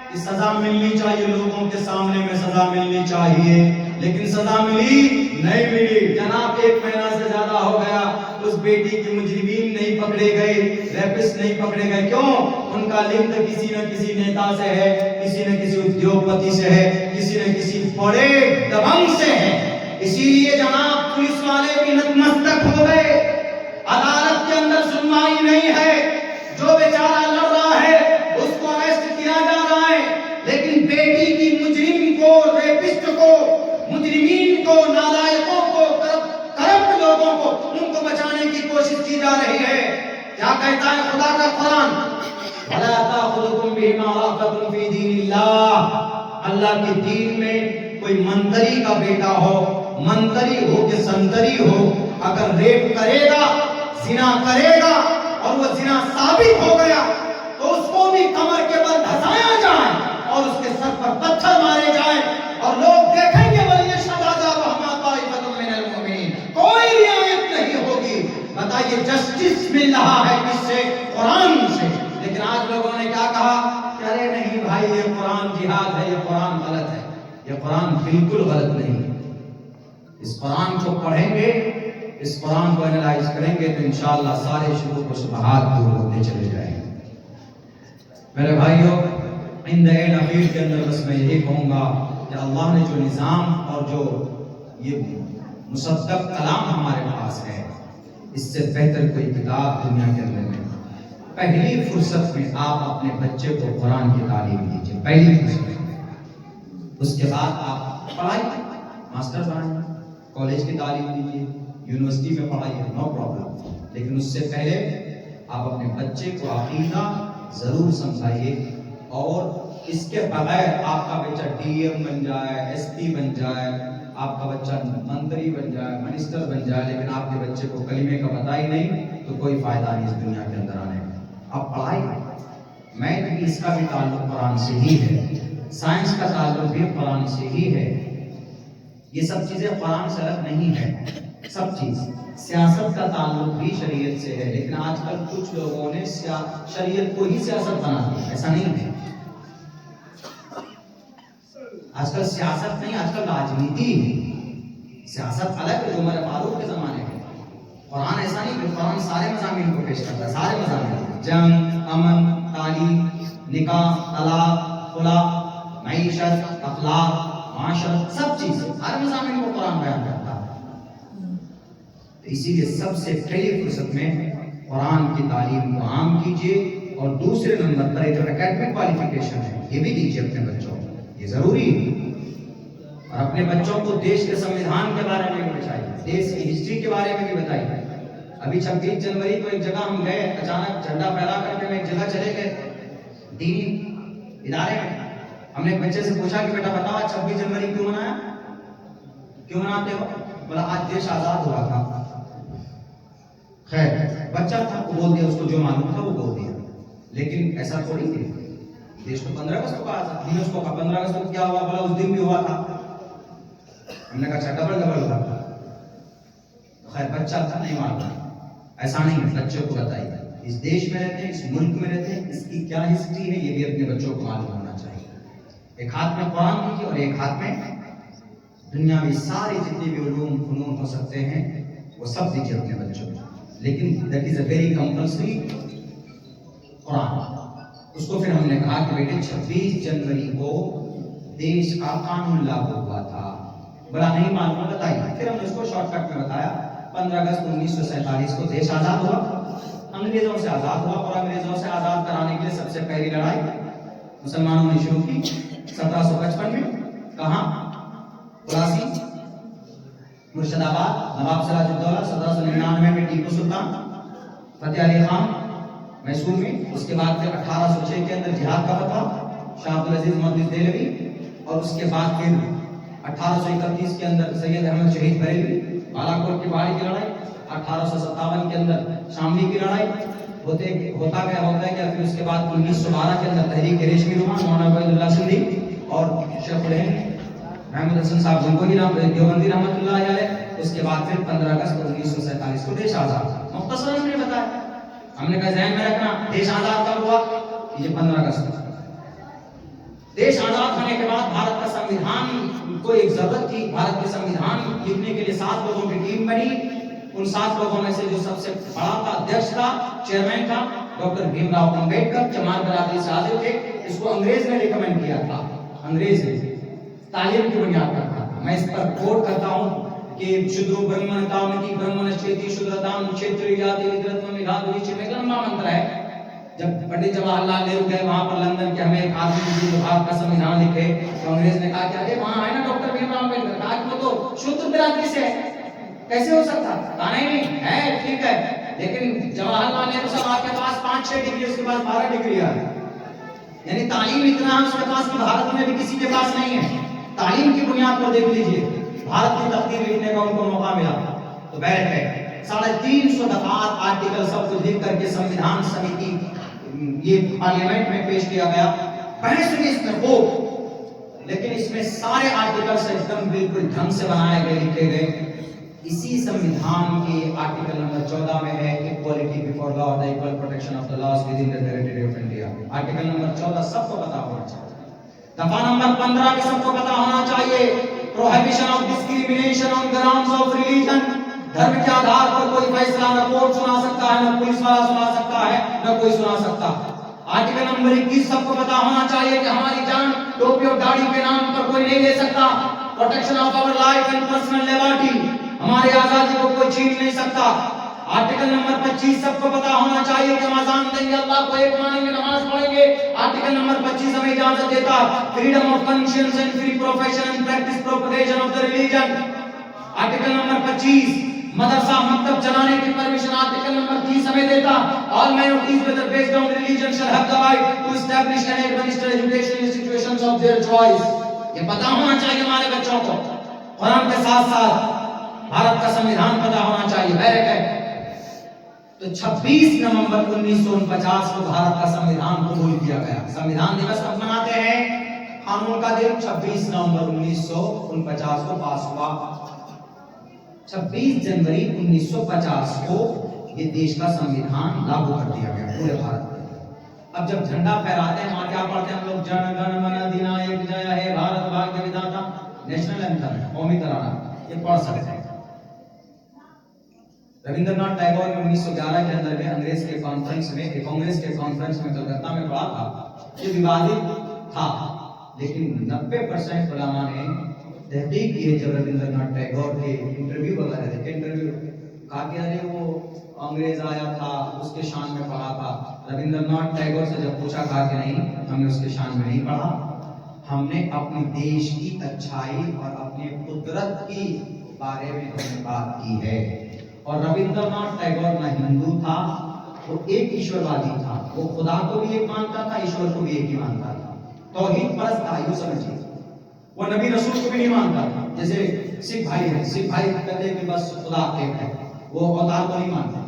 कि सजा मिलनी चाहिए, लोगों के सामने में सजा मिलनी चाहिए, लेकिन सजा मिली नहीं मिली। जनाब 1 महीना से ज्यादा हो गया, उस बेटी की मुजरिमीन नहीं पकड़े गए, रेपिस्ट नहीं पकड़े गए। क्यों? उनका लिंक किसी न किसी नेता से है, किसी न किसी उद्योगपति से है, किसी न किसी बड़े दबंग से है। इसीलिए जनाब पुलिस वाले भी नतमस्तक हो गए। अदालत के अंदर सुनवाई नहीं है, जो बेचारा लड़ रहा है उसको अरेस्ट किया जा रहा है, लेकिन बेटी की मुजरिम को, रेपिस्ट को, मुजरिमीन को, नालायकों को, करप्ट लोगों को, उनको बचाने की कोशिश की जा रही है। क्या कहता है खुदा का कुरान? वला ताखुदुकुम बिहिमा राफतुन फी दीनिल्लाह। अल्लाह के दीन में कोई मंतरी का बेटा हो, मंतरी हो कि संतरी हो, अगर रेप करेगा, जिना करेगा और वो जिना साबित हो गया तो उसको भी कमर के बल धसाया जाए और उसके सर पर पत्थर मारे जाए और लोग देखेंगे वली शहादा वहमा ताइफतुम मिनल मुमिनीन। कोई रियायत नहीं होगी। बताइए जस्टिस मिल रहा है किससे? कुरान से। लेकिन आज लोगों ने क्या कहा कि अरे नहीं भाई, ये कुरान जिहाद है, ये कुरान गलत है। ये कुरान बिल्कुल गलत नहीं है। इस कुरान को पढ़ेंगे, इस कुरान को एनालाइज करेंगे तो इंशाअल्लाह सारे शुरू को शुबहात दूर होते चले जाएंगे। मेरे भाइयों, इंदे नबीर के अंदर बस मैं यही कहूँगा कि अल्लाह ने जो निज़ाम और जो ये मुसद्दक़ कलाम हमारे पास है, इससे बेहतर कोई किताब दुनिया के अंदर नहीं। पहली फुर्सत में आप अपने बच्चे को कुरान की तालीम दीजिए, पहली फुर्सत में। उसके बाद आप पढ़ाई, मास्टर बनाइए, कॉलेज की तालीम दीजिए, यूनिवर्सिटी में पढ़ाइए, नो प्रॉब्लम। लेकिन उससे पहले आप अपने बच्चे को अकीदा जरूर समझाइए। और इसके बगैर आपका बच्चा डीएम बन जाए, एसपी बन जाए, आपका बच्चा मंत्री बन जाए, मिनिस्टर बन जाए, लेकिन आपके बच्चे को कलीमे का पता ही नहीं, तो कोई फायदा नहीं इस दुनिया के अंदर आने का। आप पढ़ाई, मैथ भी इसका भी ताल्लुक कुरान से ही है, साइंस का ताल्लुक भी कुरान से ही है। ये सब चीजें कुरान से अलग नहीं है, सब चीज। सियासत का ताल्लुक भी शरीयत से है, लेकिन आजकल कुछ लोगों ने शरीयत को ही सियासत बना दिया। ऐसा नहीं है। आजकल सियासत नहीं, आजकल राजनीति है। सियासत अलग है जो उमर फारूक के जमाने में। कुरान ऐसा नहीं है। कुरान सारे मज़ामीन को पेश करता है, सारे मज़ामीन, जंग, अमन, तालीम, निकाह, तलाक, खुला, मईशत, अखलाक, माशरत, सब चीज, हर मज़ामीन को कुरान बयान करता है। तो इसीलिए सबसे पहली फुर्सत में कुरान की तालीम को आम कीजिए। और दूसरे नंबर पर जो एकेडमिक क्वालिफिकेशन है, ये भी दीजिए अपने बच्चों को, ये जरूरी है। और अपने बच्चों को देश के संविधान के बारे में भी बताइए, देश की हिस्ट्री के बारे में भी बताइए। अभी 26 जनवरी को एक जगह हम गए, अचानक झंडा फहरा करके हम एक जगह चले गए दीनी इदारे में। हमने एक बच्चे से पूछा कि बेटा बताओ 26 जनवरी क्यों मनाया, क्यों मनाते हो? बोला आज देश आजाद हुआ था। खैर बच्चा था, वो बोल दिया, उसको जो मालूम था वो बोल दिया। लेकिन ऐसा थोड़ी थी, देश को 15 अगस्त को आजाद, हमने उसको कहा 15 अगस्त को क्या हुआ? बोला उस दिन भी हुआ था। हमने कहा अच्छा डबल हुआ था। खैर बच्चा था, नहीं मालूम। ऐसा नहीं है, बच्चों को बताइए। इस देश में रहते हैं, इस मुल्क में रहते हैं, इसकी क्या हिस्ट्री है ये भी अपने बच्चों को मालूम होना चाहिए। एक हाथ में कुरान दीजिए और एक हाथ में दुनिया में सारे जितने भी उलूम फनून हो सकते हैं वो सब दीजिए अपने बच्चों को। लेकिन that is a very compulsory Quran. उसको फिर हमने कहा कि बेटे 26 जनवरी को देश का कानून लागू हुआ था। बोला नहीं मालूम, बताइए। फिर हमने उसको शॉर्टकट में बताया 15 अगस्त 1947 को देश आजाद हुआ, अंग्रेजों से आजाद हुआ। और अंग्रेजों से आजाद कराने के लिए सबसे पहली लड़ाई मुसलमानों ने शुरू की 1755 में। कहाँ? कुरासी, मुर्शिदाबाद, नवाब सिराजुद्दौला। 1799 में टीपू सुल्तान, फतेह अली खान मैसूर में। उसके बाद फिर 1806 के अंदर जिहाद का फतवा, शाह अब्दुल अजीज मोहम्मद देहलवी। और उसके बाद फिर 1831 के अंदर सैयद अहमद शहीद बरेलवी, बालाकोट की पहाड़ी की लड़ाई, 1857 के अंदर शामली की लड़ाई होता गया। फिर उसके बाद 1912 के अंदर तहरीक रेशमी रुमान, मौलाना अब्दुल्लाह सिंधी और शेख महमूद हसन साहब गंगोही देवबंदी रहमतुल्लाह अलैह। उसके बाद फिर 15 अगस्त 1947 को देश आजाद। मुख्तसर हमने बताया, हमने कहा ध्यान में रखना देश आजाद कब हुआ, ये 15 अगस्त। देश आजाद होने के बाद भारत का संविधान को एक जरूरत थी, भारत के संविधान लिखने के लिए 7 लोगों की टीम बनी। उन 7 लोगों में से जो सबसे बड़ा था, अध्यक्ष था, चेयरमैन था डॉक्टर भीमराव अंबेडकर, जमात बरादरी से आते थे। इसको अंग्रेज ने रिकमेंड किया था, अंग्रेज ने तालीम की बुनियाद पर था। मैं इस पर कोट करता हूँ कि शुद्रो ब्रह्मणतावनिकी ब्रह्मणश्चेति शुद्रताम क्षेत्रीय जाति विद्रत्व मेघादुरी चे, में लंबा मंत्र है। जब पंडित जवाहरलाल नेहरू गए वहां पर लंदन के, हमें आदमी विभाग का संविधान लिखे, तो अंग्रेज ने कहा कि अरे वहां है ना डॉक्टर भीमराव अंबेडकर, आज वो तो शूद्र बिरादरी से है, कैसे हो सकता? कहा नहीं है, ठीक है, लेकिन जवाहरलाल नेहरू साहब आपके पास 5-6 डिग्री, उसके पास 12 डिग्री है, यानी तालीम इतना है उसके पास कि भारत में भी किसी के पास नहीं है। तालीम की बुनियाद पर देख लीजिए, भारत की तकदीर लिखने का उनको मौका मिला। तो बैठ गए 350 दफात आर्टिकल सब कुछ लिख करके संविधान समिति ये पार्लियामेंट में पेश किया गया। बहस हुई इसमें हो, लेकिन इसमें सारे आर्टिकल्स एकदम बिल्कुल ढंग से बनाए गए, लिखे गए। इसी संविधान के आर्टिकल नंबर 14 में है equality before law, the equal protection of the laws within the territory of India. Article number 14 सबको पता होना चाहिए। दफा नंबर 15 भी सबको पता होना चाहिए, prohibition of discrimination on grounds of religion. धर्म के आधार पर कोई फैसला न कोर्ट सुना सकता है, न पुलिस वाला सुना सकता है, न कोई सुना सकता। आर्टिकल नंबर 21 सबको पता होना चाहिए कि हमारी जान टोपी और दाढ़ी के नाम पर कोई नहीं ले सकता। Protection of our life and personal liberty, हमारी आजादी को कोई छीन नहीं सकता। आर्टिकल नंबर 25 सबको पता होना चाहिए कि हम अज़ान देंगे, अल्लाह को एक मानेंगे, नमाज पढ़ेंगे। आर्टिकल नंबर 25 हमें इजाजत देता freedom of conscience and free profession and practice propagation of the religion. Article number 25 मदरसा मकतब चलाने की परमिशन आर्टिकल नंबर 30 हमें देता। All minorities whether based on religion shall have the right to establish and administer education institutions of their choice. ये पता होना चाहिए हमारे बच्चों को। कुरान के साथ साथ भारत का संविधान पता होना चाहिए। बैरक है तो 26 नवंबर 1949 को भारत का संविधान कबूल किया गया। संविधान दिवस कब मनाते हैं? कानून का दिन 26 नवंबर 1949 को पास हुआ। 26 जनवरी 1950 को ये देश का संविधान लागू कर दिया गया पूरे भारत में। अब जब झंडा फहराते हैं, वहां क्या पढ़ते हैं हम लोग? जन गण मन अधिनायक जय हे भारत भाग्य विधाता, नेशनल एंथम है, कौमी तराना, ये पढ़ सकते हैं। रविंद्रनाथ टैगोर ने 1911 के अंदर में अंग्रेज के कॉन्फ्रेंस में, कांग्रेस के कॉन्फ्रेंस में कलकत्ता में पढ़ा था। ये विवादित था, लेकिन 90% उलमा ने तहकीक की है। जब रविंद्रनाथ टैगोर के इंटरव्यू वगैरह देखे, इंटरव्यू कहा कि अरे वो अंग्रेज आया था उसके शान में पढ़ा था। रविंद्रनाथ टैगोर से जब पूछा, कहा कि नहीं, हमने उसके शान में नहीं पढ़ा, हमने अपने देश की अच्छाई और अपने कुदरत की बारे में हमने बात की है। और रविंद्रनाथ टैगोर ना हिंदू था, वो एक ईश्वरवादी था, वो खुदा को भी एक मानता था, ईश्वर को भी एक ही मानता था, तौहीद परस्त था, यूं समझिए। वो नबी रसूल को भी नहीं मानता था, जैसे सिख भाई है, सिख भाई कहते हैं कि बस खुदा एक है, वो अवतार को नहीं मानते।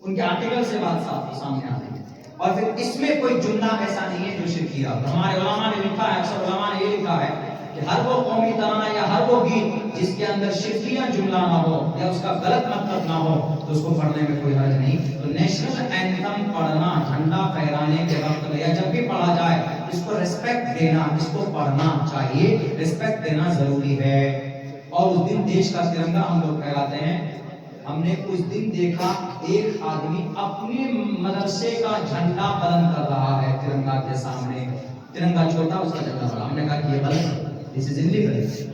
उनके आर्टिकल से बात सामने आती है। और फिर इसमें कोई जुमला ऐसा नहीं है जो शिरकिया। हमारे उलमा ने लिखा है, अक्सर उलमा ने ये लिखा है कि हर वो कौमी तराना या हर वो गीत जिसके अंदर शिरकिया जुमला ना हो या उसका गलत मतलब ना हो, तो उसको पढ़ने में कोई हर्ज नहीं। तो नेशनल एंथम पढ़ना झंडा फहराने के वक्त में या जब भी पढ़ा जाए, इसको रिस्पेक्ट देना, इसको पढ़ना चाहिए, रिस्पेक्ट देना जरूरी है। और उस दिन देश का तिरंगा हम लोग फहराते हैं। हमने उस दिन देखा एक आदमी अपने मदरसे का झंडा बुलंद कर रहा है तिरंगा के सामने। तिरंगा छोटा, उसका झंडा बड़ा। हमने कहा कि ये गलत है, दिस इज इलीगल।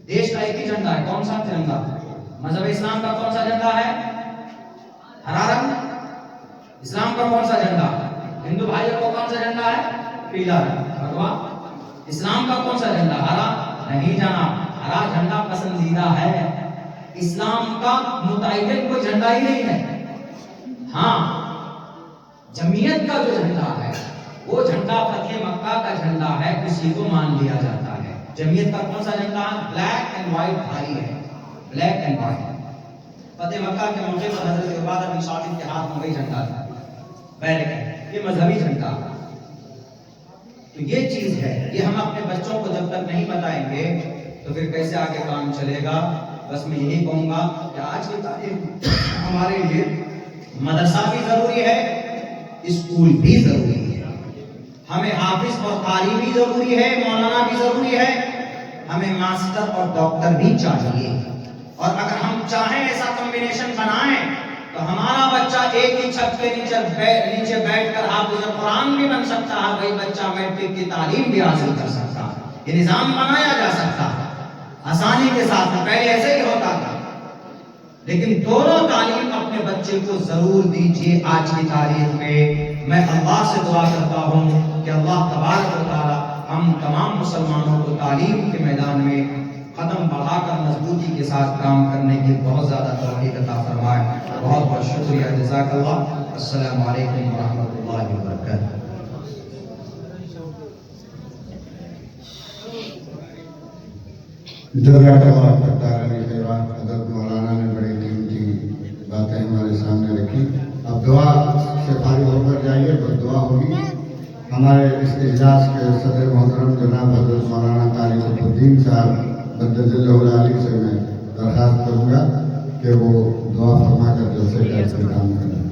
देश का एक ही झंडा है, कौन सा? तिरंगा। मजहब इस्लाम का कौन सा झंडा है? हरा रंग। इस्लाम का कौन सा झंडा? हिंदू भाइयों को कौन सा झंडा है? पीला है। भगवा। इस्लाम का कौन सा झंडा? हरा नहीं जाना, हरा झंडा पसंदीदा है। इस्लाम का मुतायन कोई झंडा ही नहीं है। हाँ, जमीयत का जो झंडा है वो झंडा फतेह मक्का का झंडा है, उसी को मान लिया जाता है। जमीयत का कौन सा झंडा? ब्लैक एंड व्हाइट भाई है, ब्लैक एंड व्हाइट। फतेह मक्का के मौके पर हजरत उबादा बिन साबित के हाथ में वही झंडा था, बैरक, ये मजहबी झंडा। तो ये चीज है, ये हम अपने बच्चों को जब तक नहीं बताएंगे तो फिर कैसे आगे काम चलेगा। बस मैं यही कहूंगा कि आज की तारीख हमारे लिए मदरसा भी जरूरी है, स्कूल भी जरूरी है, हमें हाफिज और कारी भी जरूरी है, मौलाना भी जरूरी है, हमें मास्टर और डॉक्टर भी चाहिए। और अगर हम चाहें ऐसा कॉम्बिनेशन बनाएं तो हमारा बच्चा एक ही छत के नीचे बैठकर हाफिज कुरान भी बन सकता है, वही बच्चा मैट्रिक की तालीम भी हासिल कर सकता है। ये निजाम बनाया जा सकता है आसानी के साथ में, पहले ऐसे ही होता था। लेकिन दोनों तालीम अपने बच्चे को जरूर दीजिए। आज की तारीख में मैं अल्लाह से दुआ करता हूँ कि अल्लाह तबारक व तआला हम तमाम मुसलमानों को तालीम के मैदान में कदम बढ़ाकर मजबूती के साथ काम करने की बहुत ज़्यादा तौफीक अता फरमाए। बहुत बहुत शुक्रिया, जज़ाकल्लाह। अस्सलामु अलैकुम व रहमतुल्लाहि व बरकातहू। जज़ाकल्लाह खैरा। हज़रत मौलाना ने बड़ी कीमती बातें हमारे सामने रखी। अब दुआ से फारिग होकर जाइए, बस दुआ होगी। हमारे इस इजलास के सदर मोहतरम जनाब हज़रत मौलाना कारी कुतुबुद्दीन साहब मद्दज़िल्लहुल आली से मैं दरख्वास्त करूँगा कि वो दुआ फरमा कर जलसे का इख्तिताम करें।